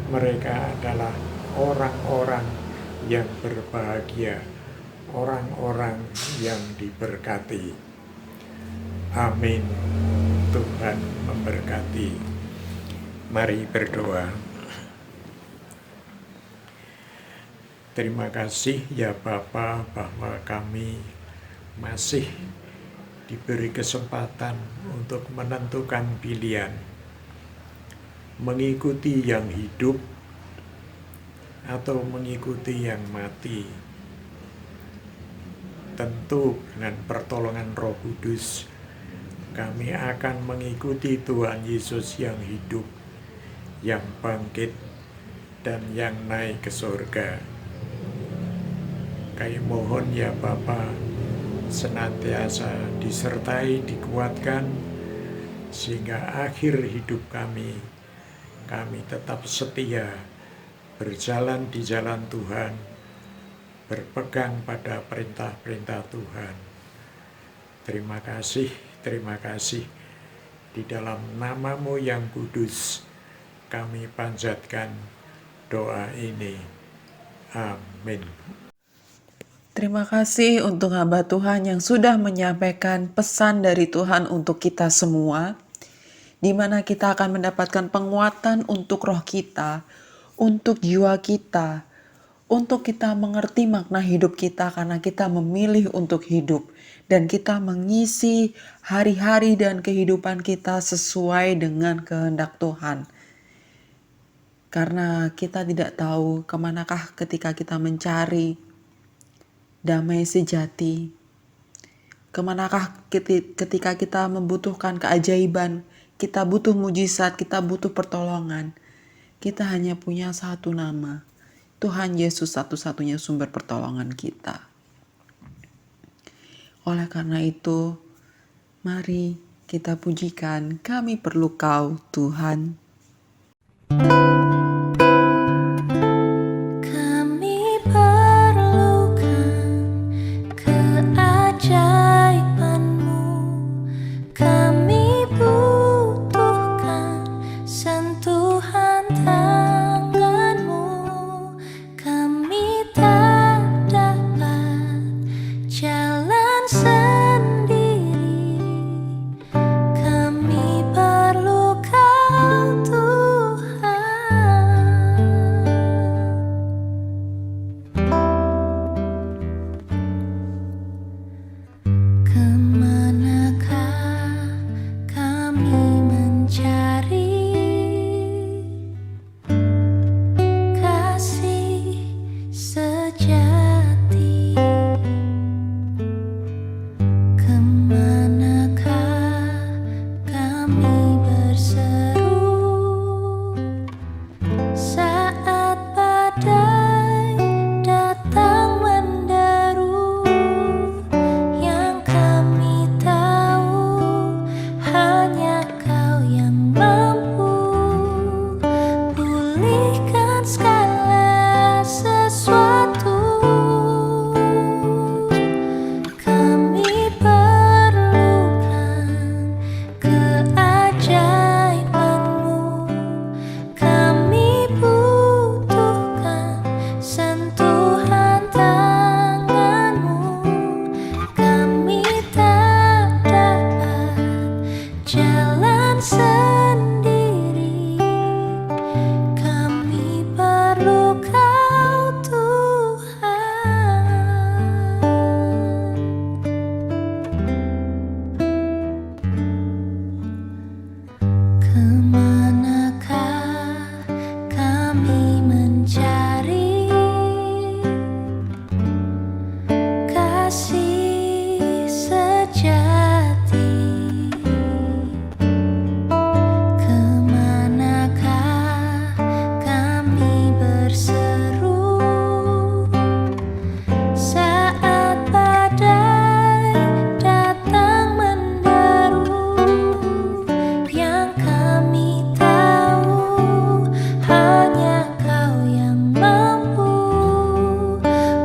mereka adalah orang-orang yang berbahagia, orang-orang yang diberkati. Amin. Tuhan memberkati. Mari berdoa. Terima kasih ya Bapa, bahwa kami masih diberi kesempatan untuk menentukan pilihan, mengikuti yang hidup atau mengikuti yang mati. Tentu dengan pertolongan Roh Kudus, kami akan mengikuti Tuhan Yesus yang hidup, yang bangkit, dan yang naik ke surga. Kami mohon ya Bapa, senantiasa disertai, dikuatkan, sehingga akhir hidup kami tetap setia, berjalan di jalan Tuhan, berpegang pada perintah-perintah Tuhan. Terima kasih. Di dalam nama-Mu yang kudus, kami panjatkan doa ini. Amin. Terima kasih untuk hamba Tuhan yang sudah menyampaikan pesan dari Tuhan untuk kita semua, di mana kita akan mendapatkan penguatan untuk roh kita, untuk jiwa kita, untuk kita mengerti makna hidup kita karena kita memilih untuk hidup, dan kita mengisi hari-hari dan kehidupan kita sesuai dengan kehendak Tuhan. Karena kita tidak tahu kemanakah ketika kita mencari damai sejati, kemanakah ketika kita membutuhkan keajaiban, kita butuh mujizat, kita butuh pertolongan. Kita hanya punya satu nama, Tuhan Yesus, satu-satunya sumber pertolongan kita. Oleh karena itu, mari kita pujikan, kami perlu Kau Tuhan. Kami perlukan keajaiban-Mu, kami butuhkan sentuhan tangan-Mu, kami tak dapat jalan sendiri, kami perlu Kau kami berseru saat badai datang menderu, yang kami tahu hanya Kau yang mampu pulihkan segala sesuatu. Kami perlukan keajaiban-Mu, kami butuhkan sentuhan tangan-Mu, kami tak dapat jalan sendiri, kami perlu Kau Tuhan. Kemanakah kami mencari kasih sejati? Kemanakah kami berseru saat badai datang menderu, yang kami tahu hanya Kau yang mampu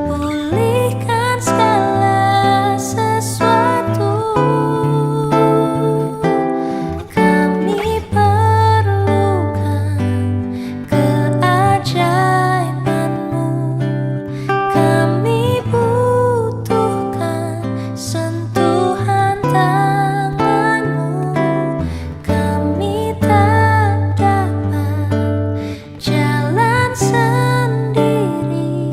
pulihkan segala sesuatu. Kami perlukan keajaiban-Mu, kami butuhkan sentuhan tangan-Mu, kami tak dapat jalan sendiri,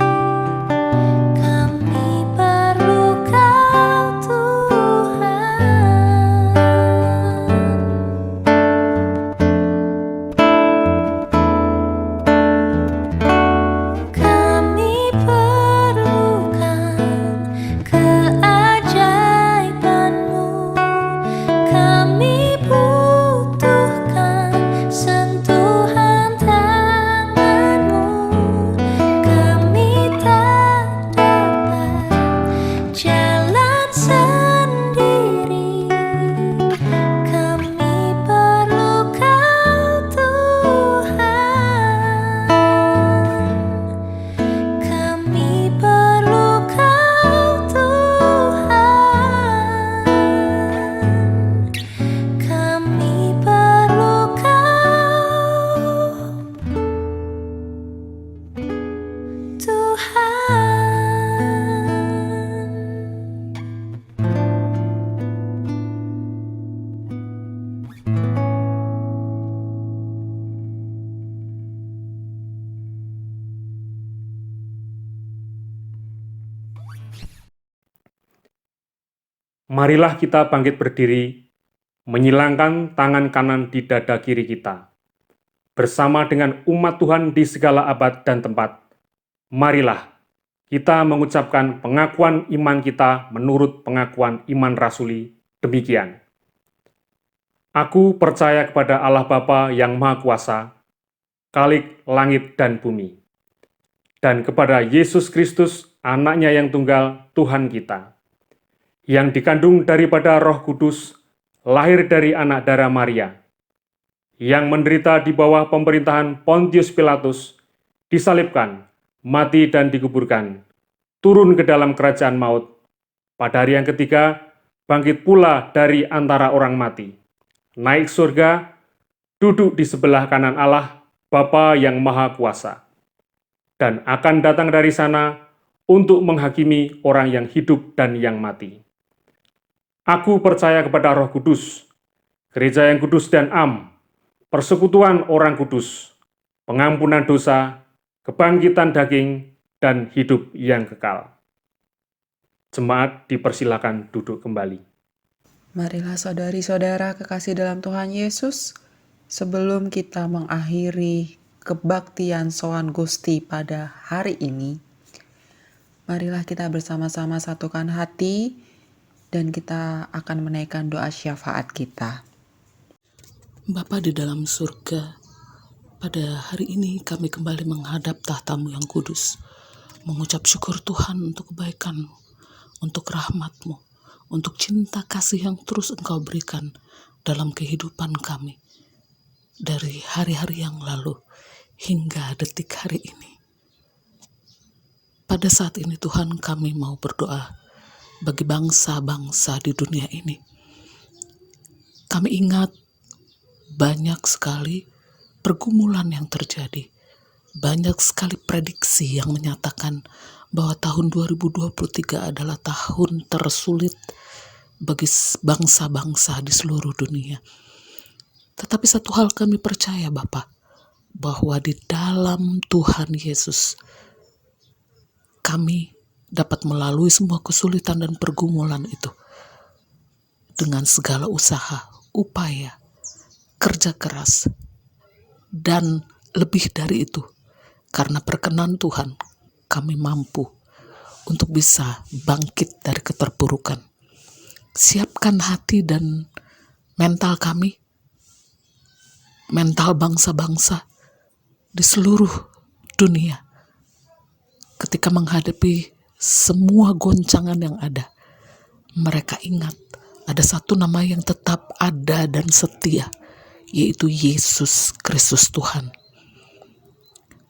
kami perlu Kau Tuhan. Kami perlukan keajaiban-Mu, kami butuhkan sentuhan tangan-Mu, kami tak dapat jalan sendiri, kami perlu Kau Tuhan. Kami perlu Kau Tuhan, kami perlu Kau Tuhan. Marilah kita bangkit berdiri, menyilangkan tangan kanan di dada kiri kita. Bersama dengan umat Tuhan di segala abad dan tempat, marilah kita mengucapkan pengakuan iman kita menurut pengakuan iman rasuli demikian. Aku percaya kepada Allah Bapa yang Maha Kuasa, Khalik langit dan bumi, dan kepada Yesus Kristus, Anaknya yang tunggal, Tuhan kita, yang dikandung daripada Roh Kudus, lahir dari anak darah Maria, yang menderita di bawah pemerintahan Pontius Pilatus, disalibkan, mati dan dikuburkan, turun ke dalam kerajaan maut, pada hari yang ketiga, bangkit pula dari antara orang mati, naik surga, duduk di sebelah kanan Allah, Bapa yang Maha Kuasa, dan akan datang dari sana untuk menghakimi orang yang hidup dan yang mati. Aku percaya kepada Roh Kudus, gereja yang kudus dan am, persekutuan orang kudus, pengampunan dosa, kebangkitan daging, dan hidup yang kekal. Jemaat dipersilakan duduk kembali. Marilah saudari-saudara kekasih dalam Tuhan Yesus, sebelum kita mengakhiri kebaktian Soan Gusti pada hari ini, marilah kita bersama-sama satukan hati dan kita akan menaikkan doa syafaat kita. Bapa di dalam surga, pada hari ini kami kembali menghadap tahta-Mu yang kudus, mengucap syukur Tuhan untuk kebaikan-Mu, untuk rahmat-Mu, untuk cinta kasih yang terus Engkau berikan dalam kehidupan kami, dari hari-hari yang lalu hingga detik hari ini. Pada saat ini Tuhan, kami mau berdoa bagi bangsa-bangsa di dunia ini. Kami ingat banyak sekali pergumulan yang terjadi. Banyak sekali prediksi yang menyatakan bahwa tahun 2023 adalah tahun tersulit bagi bangsa-bangsa di seluruh dunia. Tetapi satu hal kami percaya Bapa, bahwa di dalam Tuhan Yesus kami dapat melalui semua kesulitan dan pergumulan itu dengan segala usaha, upaya, kerja keras, dan lebih dari itu, karena perkenan Tuhan, kami mampu untuk bisa bangkit dari keterpurukan. Siapkan hati dan mental kami, mental bangsa-bangsa di seluruh dunia, ketika menghadapi semua goncangan yang ada. Mereka ingat ada satu nama yang tetap ada dan setia, yaitu Yesus Kristus Tuhan.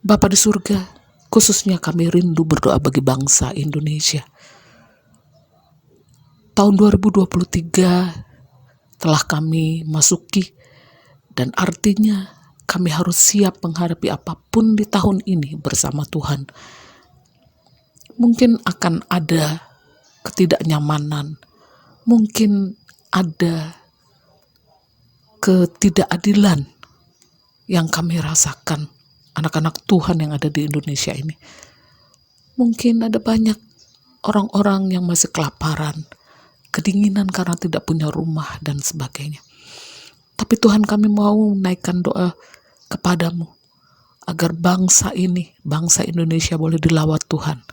Bapa di surga, khususnya kami rindu berdoa bagi bangsa Indonesia. Tahun 2023 telah kami masuki, dan artinya kami harus siap menghadapi apapun di tahun ini bersama Tuhan. Mungkin akan ada ketidaknyamanan, mungkin ada ketidakadilan yang kami rasakan, anak-anak Tuhan yang ada di Indonesia ini. Mungkin ada banyak orang-orang yang masih kelaparan, kedinginan karena tidak punya rumah dan sebagainya. Tapi Tuhan, kami mau naikkan doa kepadamu agar bangsa ini, bangsa Indonesia boleh dilawat Tuhan,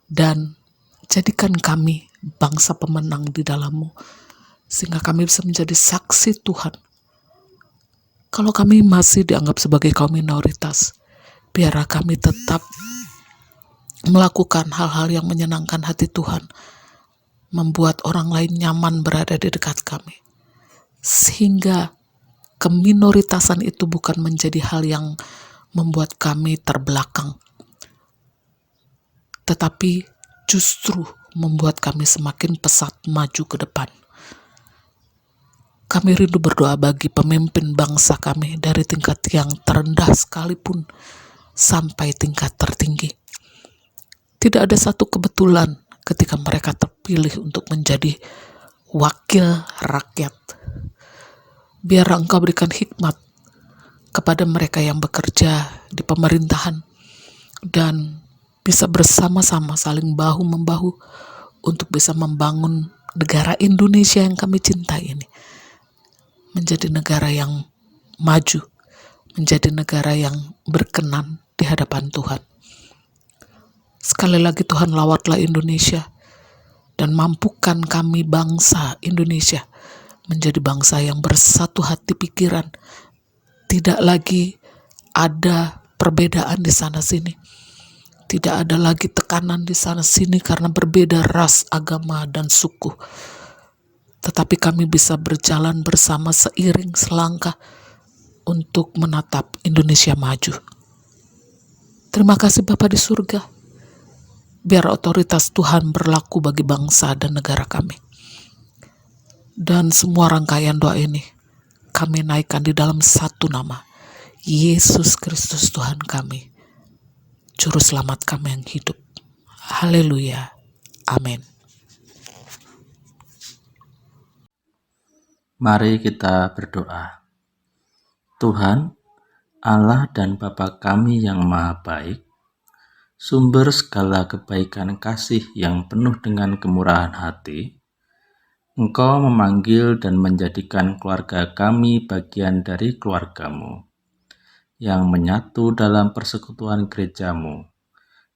dan jadikan kami bangsa pemenang di dalam-Mu, sehingga kami bisa menjadi saksi Tuhan. Kalau kami masih dianggap sebagai kaum minoritas, biarlah kami tetap melakukan hal-hal yang menyenangkan hati Tuhan, membuat orang lain nyaman berada di dekat kami, sehingga keminoritasan itu bukan menjadi hal yang membuat kami terbelakang, tetapi justru membuat kami semakin pesat maju ke depan. Kami rindu berdoa bagi pemimpin bangsa kami, dari tingkat yang terendah sekalipun sampai tingkat tertinggi. Tidak ada satu kebetulan ketika mereka terpilih untuk menjadi wakil rakyat. Biar Engkau berikan hikmat kepada mereka yang bekerja di pemerintahan, dan bisa bersama-sama saling bahu-membahu untuk bisa membangun negara Indonesia yang kami cintai ini menjadi negara yang maju, menjadi negara yang berkenan di hadapan Tuhan. Sekali lagi Tuhan, lawatlah Indonesia dan mampukan kami bangsa Indonesia menjadi bangsa yang bersatu hati pikiran. Tidak lagi ada perbedaan di sana sini. Tidak ada lagi tekanan di sana sini karena berbeda ras, agama, dan suku. Tetapi kami bisa berjalan bersama seiring selangkah untuk menatap Indonesia maju. Terima kasih Bapa di surga. Biar otoritas Tuhan berlaku bagi bangsa dan negara kami. Dan semua rangkaian doa ini kami naikkan di dalam satu nama, Yesus Kristus Tuhan kami, Juru Selamat kami yang hidup. Haleluya. Amin. Mari kita berdoa. Tuhan, Allah dan Bapa kami yang Maha Baik, sumber segala kebaikan kasih yang penuh dengan kemurahan hati, Engkau memanggil dan menjadikan keluarga kami bagian dari keluarga-Mu, yang menyatu dalam persekutuan gereja-Mu.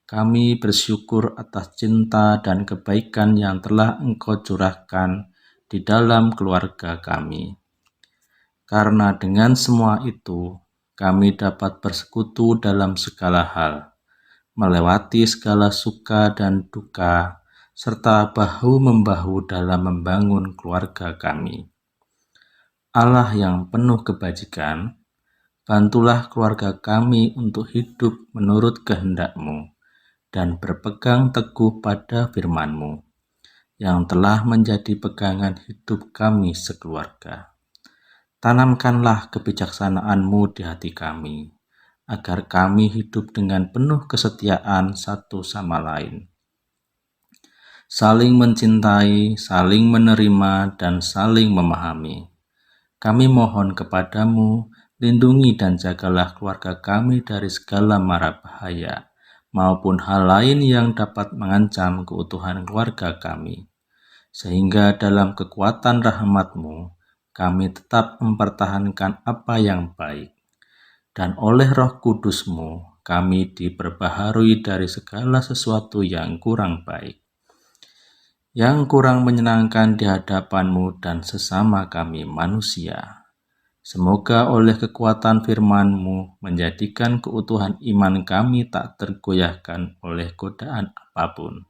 Kami bersyukur atas cinta dan kebaikan yang telah Engkau curahkan di dalam keluarga kami. karena dengan semua itu kami dapat bersekutu dalam segala hal, melewati segala suka dan duka, serta bahu-membahu dalam membangun keluarga kami. Allah yang penuh kebajikan, bantulah keluarga kami untuk hidup menurut kehendak-Mu dan berpegang teguh pada firman-Mu, yang telah menjadi pegangan hidup kami sekeluarga. Tanamkanlah kebijaksanaan-Mu di hati kami, agar kami hidup dengan penuh kesetiaan satu sama lain, saling mencintai, saling menerima, dan saling memahami. Kami mohon kepadamu, lindungi dan jagalah keluarga kami dari segala mara bahaya, maupun hal lain yang dapat mengancam keutuhan keluarga kami, sehingga dalam kekuatan rahmat-Mu, kami tetap mempertahankan apa yang baik, dan oleh Roh Kudus-Mu, kami diperbaharui dari segala sesuatu yang kurang baik, yang kurang menyenangkan di hadapan-Mu dan sesama kami manusia. Semoga oleh kekuatan firman-Mu menjadikan keutuhan iman kami tak tergoyahkan oleh godaan apapun.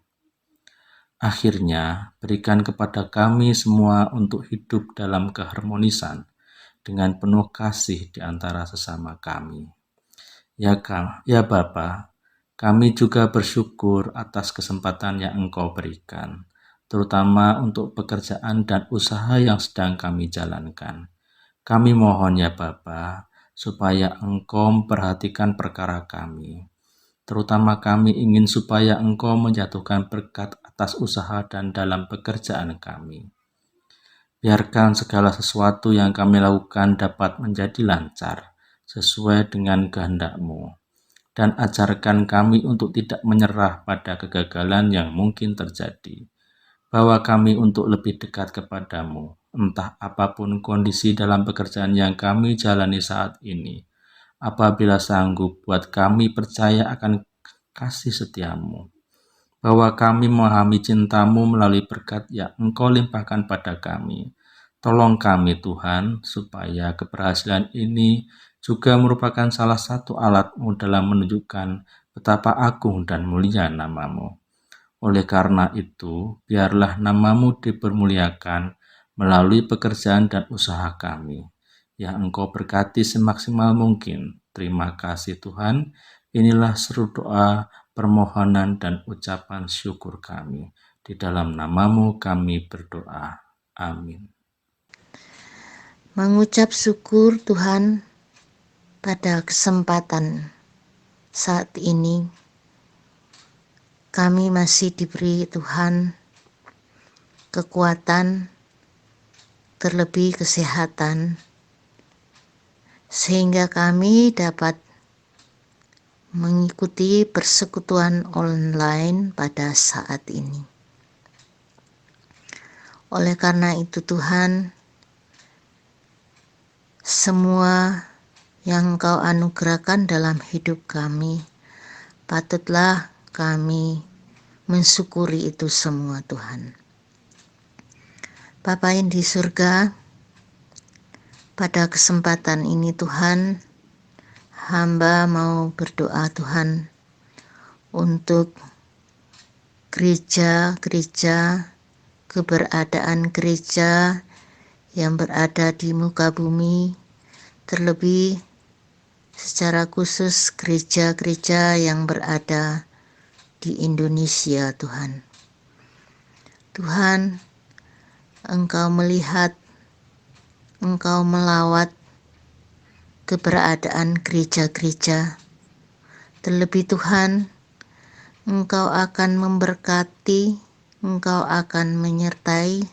Akhirnya, berikan kepada kami semua untuk hidup dalam keharmonisan dengan penuh kasih di antara sesama kami. Ya Bapa, kami juga bersyukur atas kesempatan yang Engkau berikan, terutama untuk pekerjaan dan usaha yang sedang kami jalankan. Kami mohon ya Bapa, supaya Engkau memperhatikan perkara kami. Terutama kami ingin supaya Engkau menjatuhkan berkat atas usaha dan dalam pekerjaan kami. Biarkan segala sesuatu yang kami lakukan dapat menjadi lancar, sesuai dengan kehendak-Mu. Dan ajarkan kami untuk tidak menyerah pada kegagalan yang mungkin terjadi. Bawa kami untuk lebih dekat kepadamu, entah apapun kondisi dalam pekerjaan yang kami jalani saat ini. Apabila sanggup, buat kami percaya akan kasih setiamu, bahwa kami memahami cintamu melalui berkat yang Engkau limpahkan pada kami. Tolong kami Tuhan, supaya keberhasilan ini juga merupakan salah satu alat-Mu dalam menunjukkan betapa agung dan mulia nama-Mu. Oleh karena itu, biarlah nama-Mu dipermuliakan melalui pekerjaan dan usaha kami, yang Engkau berkati semaksimal mungkin. Terima kasih Tuhan. Inilah seru doa, permohonan, dan ucapan syukur kami. Di dalam nama-Mu kami berdoa. Amin. Mengucap syukur Tuhan pada kesempatan saat ini, kami masih diberi Tuhan kekuatan, terlebih kesehatan, sehingga kami dapat mengikuti persekutuan online pada saat ini. Oleh karena itu Tuhan, semua yang Engkau anugerahkan dalam hidup kami, patutlah kami mensyukuri itu semua Tuhan. Bapa yang di surga, pada kesempatan ini Tuhan, hamba mau berdoa Tuhan untuk gereja-gereja, keberadaan gereja yang berada di muka bumi, terlebih secara khusus gereja-gereja yang berada di Indonesia Tuhan. Tuhan, Engkau melihat, Engkau melawat keberadaan gereja-gereja. Terlebih Tuhan, Engkau akan memberkati, Engkau akan menyertai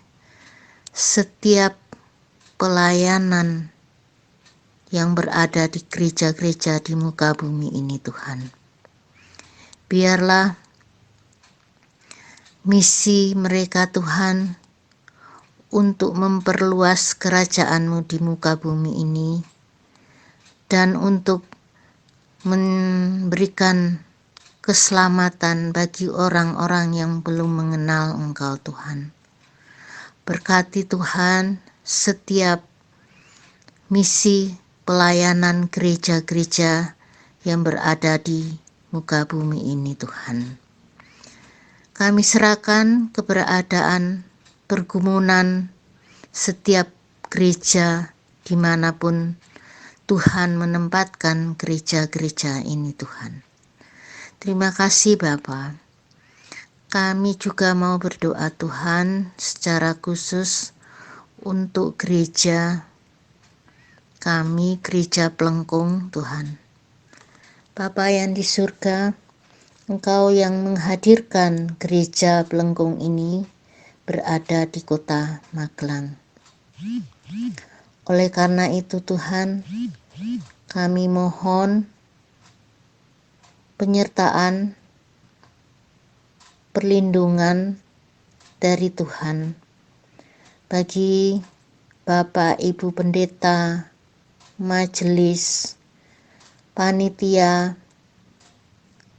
setiap pelayanan yang berada di gereja-gereja di muka bumi ini Tuhan. Biarlah misi mereka Tuhan untuk memperluas kerajaan-Mu di muka bumi ini dan untuk memberikan keselamatan bagi orang-orang yang belum mengenal Engkau Tuhan. Berkati Tuhan setiap misi pelayanan gereja-gereja yang berada di muka bumi ini Tuhan. Kami serahkan keberadaan pergumulan setiap gereja dimanapun Tuhan menempatkan gereja-gereja ini Tuhan. Terima kasih Bapa. Kami juga mau berdoa Tuhan secara khusus untuk gereja kami, gereja Plengkung Tuhan. Bapa yang di surga, Engkau yang menghadirkan gereja Plengkung ini berada di kota Magelang. Oleh karena itu Tuhan, kami mohon penyertaan, perlindungan dari Tuhan bagi Bapak Ibu Pendeta, majelis, panitia,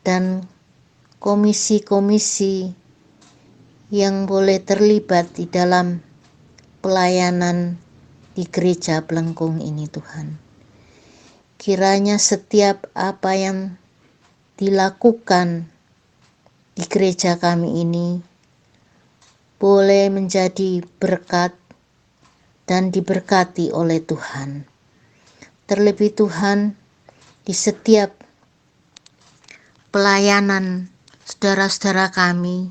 dan komisi-komisi yang boleh terlibat di dalam pelayanan di gereja Plengkung ini Tuhan. Kiranya setiap apa yang dilakukan di gereja kami ini boleh menjadi berkat dan diberkati oleh Tuhan. Terlebih Tuhan, di setiap pelayanan saudara-saudara kami,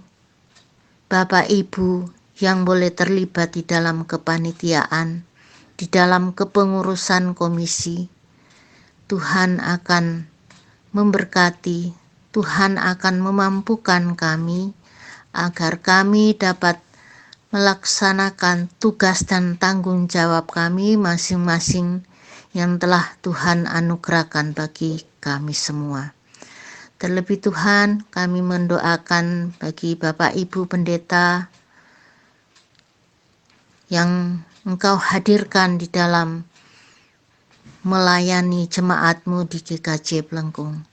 Bapak Ibu yang boleh terlibat di dalam kepanitiaan, di dalam kepengurusan komisi, Tuhan akan memberkati, Tuhan akan memampukan kami agar kami dapat melaksanakan tugas dan tanggung jawab kami masing-masing yang telah Tuhan anugerahkan bagi kami semua. Terlebih Tuhan, kami mendoakan bagi Bapak Ibu Pendeta yang Engkau hadirkan di dalam melayani jemaat-Mu di GKJ Plengkung.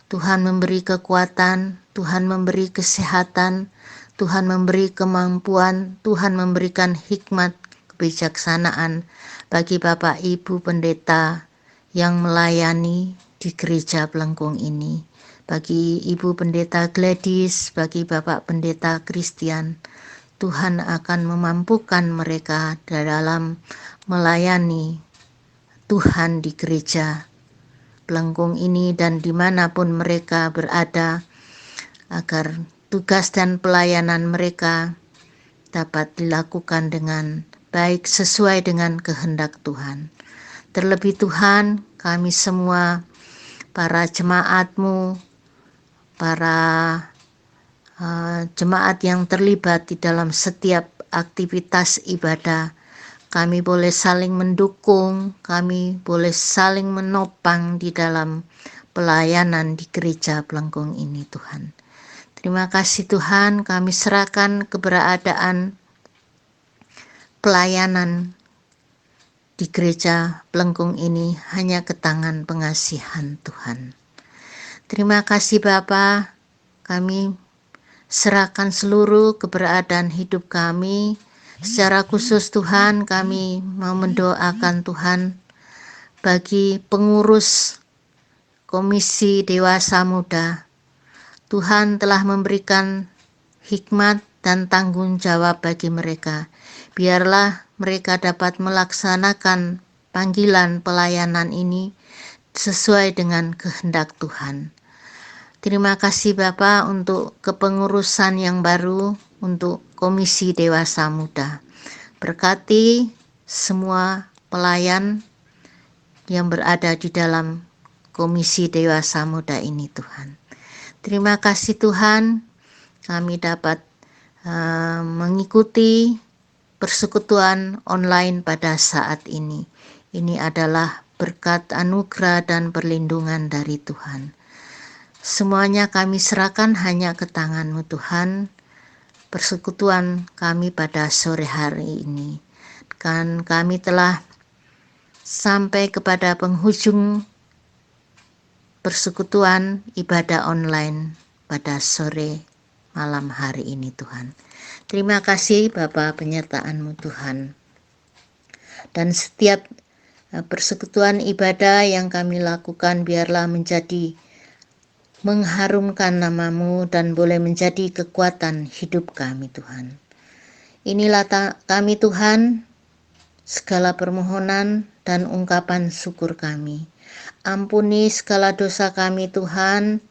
Tuhan memberi kekuatan, Tuhan memberi kesehatan, Tuhan memberi kemampuan, Tuhan memberikan hikmat, kebijaksanaan bagi Bapak Ibu Pendeta yang melayani di gereja Plengkung ini. Bagi Ibu Pendeta Gladys, bagi Bapak Pendeta Christian, Tuhan akan memampukan mereka dalam melayani Tuhan di gereja Plengkung ini dan dimanapun mereka berada, agar tugas dan pelayanan mereka dapat dilakukan dengan baik sesuai dengan kehendak Tuhan. Terlebih Tuhan, kami semua, para jemaat-Mu, para jemaat yang terlibat di dalam setiap aktivitas ibadah, kami boleh saling mendukung, kami boleh saling menopang di dalam pelayanan di gereja Plengkung ini Tuhan. Terima kasih Tuhan, kami serahkan keberadaan pelayanan di gereja Plengkung ini hanya ke tangan pengasihan Tuhan. Terima kasih Bapa, kami serahkan seluruh keberadaan hidup kami. Secara khusus Tuhan, kami mau mendoakan Tuhan bagi pengurus Komisi Dewasa Muda. Tuhan telah memberikan hikmat dan tanggung jawab bagi mereka. Biarlah mereka dapat melaksanakan panggilan pelayanan ini sesuai dengan kehendak Tuhan. Terima kasih Bapa untuk kepengurusan yang baru untuk Komisi Dewasa Muda. Berkati semua pelayan yang berada di dalam Komisi Dewasa Muda ini Tuhan. Terima kasih Tuhan, kami dapat mengikuti persekutuan online pada saat ini. Ini adalah berkat anugerah dan perlindungan dari Tuhan. Semuanya kami serahkan hanya ke tangan-Mu Tuhan, persekutuan kami pada sore hari ini. Kan kami telah sampai kepada penghujung persekutuan ibadah online pada sore malam hari ini Tuhan. Terima kasih Bapa penyertaan-Mu Tuhan. Dan setiap persekutuan ibadah yang kami lakukan biarlah menjadi mengharumkan nama-Mu dan boleh menjadi kekuatan hidup kami Tuhan. Inilah kami Tuhan, segala permohonan dan ungkapan syukur kami. Ampuni segala dosa kami Tuhan,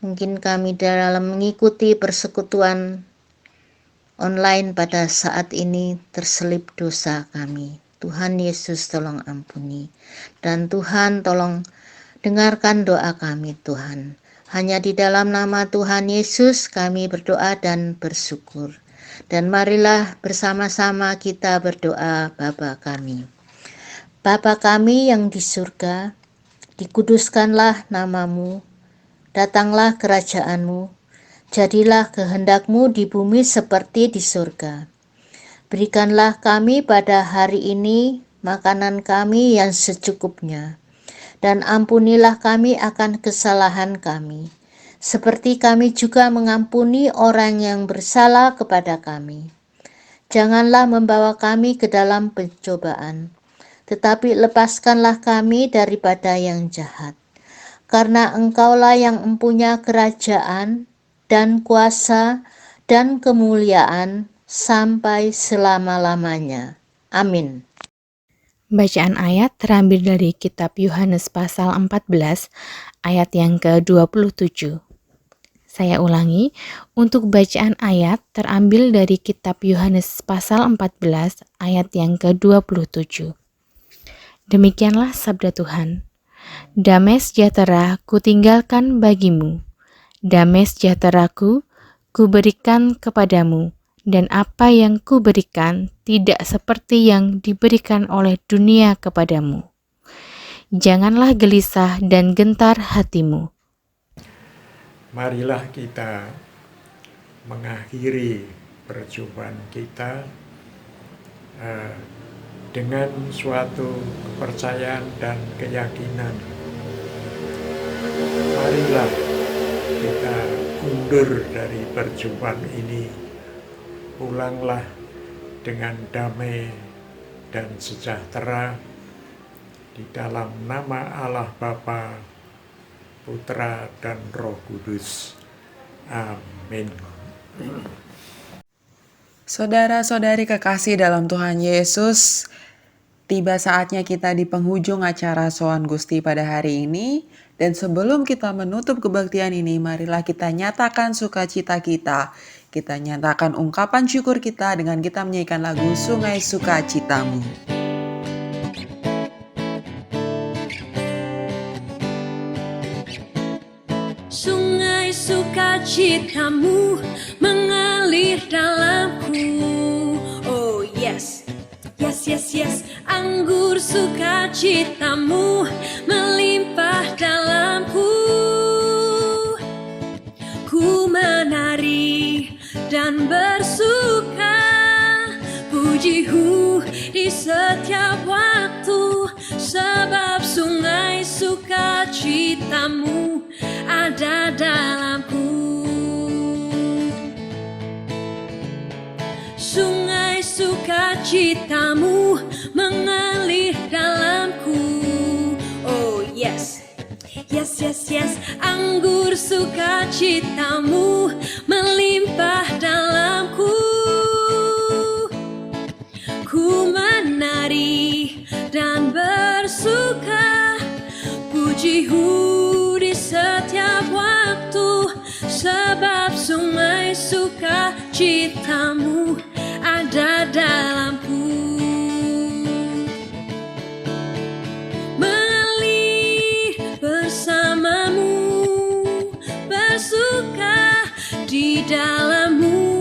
mungkin kami dalam mengikuti persekutuan online pada saat ini terselip dosa kami. Tuhan Yesus tolong ampuni. Dan Tuhan tolong dengarkan doa kami Tuhan. Hanya di dalam nama Tuhan Yesus kami berdoa dan bersyukur. Dan marilah bersama-sama kita berdoa Bapa kami. Bapa kami yang di surga, dikuduskanlah nama-Mu, datanglah kerajaan-Mu, jadilah kehendak-Mu di bumi seperti di surga. Berikanlah kami pada hari ini makanan kami yang secukupnya, dan ampunilah kami akan kesalahan kami, seperti kami juga mengampuni orang yang bersalah kepada kami. Janganlah membawa kami ke dalam pencobaan, tetapi lepaskanlah kami daripada yang jahat. Karena Engkaulah yang mempunyai kerajaan dan kuasa dan kemuliaan sampai selama-lamanya. Amin. Bacaan ayat terambil dari kitab Yohanes pasal 14 ayat yang ke-27. Saya ulangi, untuk bacaan ayat terambil dari kitab Yohanes pasal 14 ayat yang ke-27. Demikianlah sabda Tuhan. Damai sejahtera kutinggalkan bagimu, damai sejahteraku kuberikan kepadamu, dan apa yang kuberikan tidak seperti yang diberikan oleh dunia kepadamu. Janganlah gelisah dan gentar hatimu. Marilah kita mengakhiri perjumpaan kita dengan suatu kepercayaan dan keyakinan. Marilah kita undur dari perjumpaan ini. Pulanglah dengan damai dan sejahtera di dalam nama Allah Bapa, Putra, dan Roh Kudus. Amin. Saudara-saudari kekasih dalam Tuhan Yesus, tiba saatnya kita di penghujung acara Soan Gusti pada hari ini. Dan sebelum kita menutup kebaktian ini, marilah kita nyatakan sukacita kita. Kita nyatakan ungkapan syukur kita dengan kita menyanyikan lagu Sungai Sukacitamu. Sungai sukacitamu mengalir dalamku. Oh yes, yes, yes, yes. Anggur sukacitamu melimpah dalamku. Ku menari dan bersuka, pujimu di setiap waktu, sebab sungai sukacitamu ada dalamku. Sungai sukacitamu mengalir dalamku. Oh yes, yes, yes, yes. Anggur sukacitamu melimpah dalamku. Ku menari dan bersuka, pujimu di setiap waktu, sebab sungai sukacitamu ada dalamku. Mengalir bersamamu, bersuka di dalammu,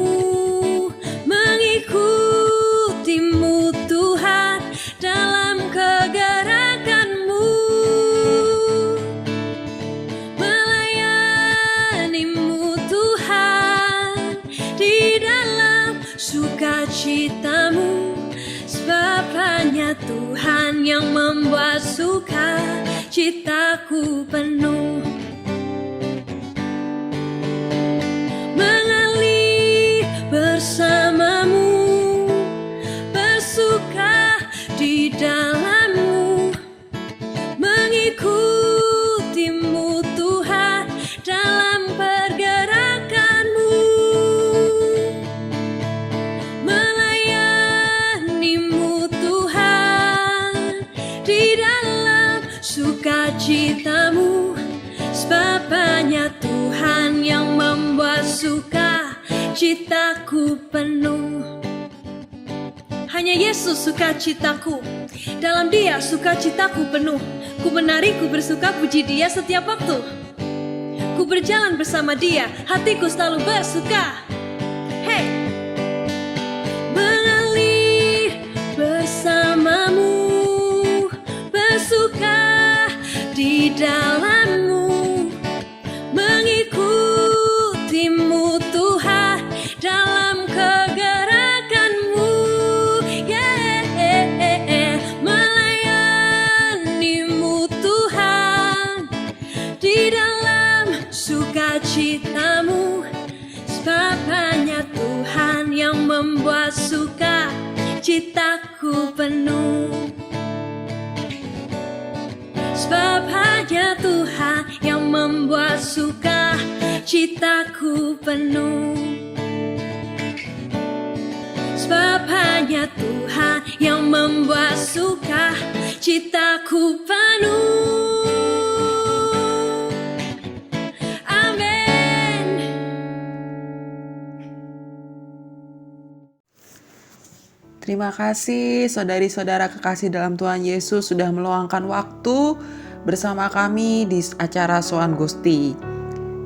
mengikutimu Tuhan dalam kegerakanmu, melayanimu Tuhan di dalam sukacitamu, sebab hanya Tuhan yang membuat sukacitaku penuh. Mengalir bersamamu, bersuka di dalammu, sukacitamu, sebab hanya Tuhan yang membuat sukacitaku penuh. Hanya Yesus sukacitaku, dalam Dia sukacitaku penuh. Ku menari, ku bersuka, puji Dia setiap waktu. Ku berjalan bersama Dia, hatiku selalu bersuka. Hey, mengalir bersamamu, bersuka di dalammu, mengikutimu Tuhan dalam kegerakanmu, melayanimu Tuhan di dalam sukacitamu, sebab hanya Tuhan yang membuat sukacitaku penuh. Sebab hanya Tuhan yang membuat sukacitaku penuh. Sebab hanya Tuhan yang membuat sukacitaku penuh. Amin. Terima kasih saudari-saudara kekasih dalam Tuhan Yesus sudah meluangkan waktu bersama kami di acara Soan Gusti.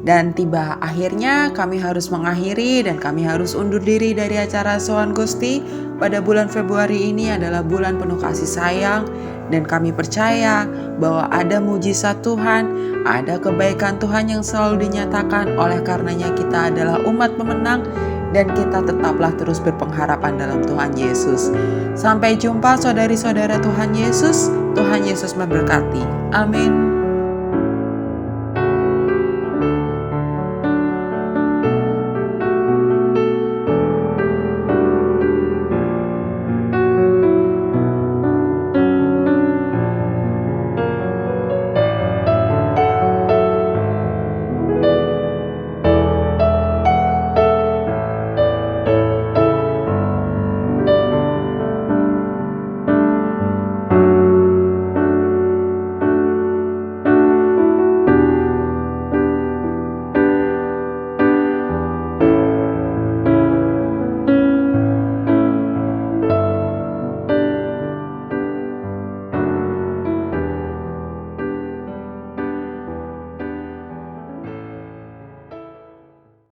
Dan tiba akhirnya kami harus mengakhiri dan kami harus undur diri dari acara Soan Gusti. Pada bulan Februari ini adalah bulan penuh kasih sayang dan kami percaya bahwa ada mujizat Tuhan, ada kebaikan Tuhan yang selalu dinyatakan. Oleh karenanya kita adalah umat pemenang dan kita tetaplah terus berpengharapan dalam Tuhan Yesus. Sampai jumpa saudari-saudara Tuhan Yesus. Tuhan Yesus memberkati. Amin.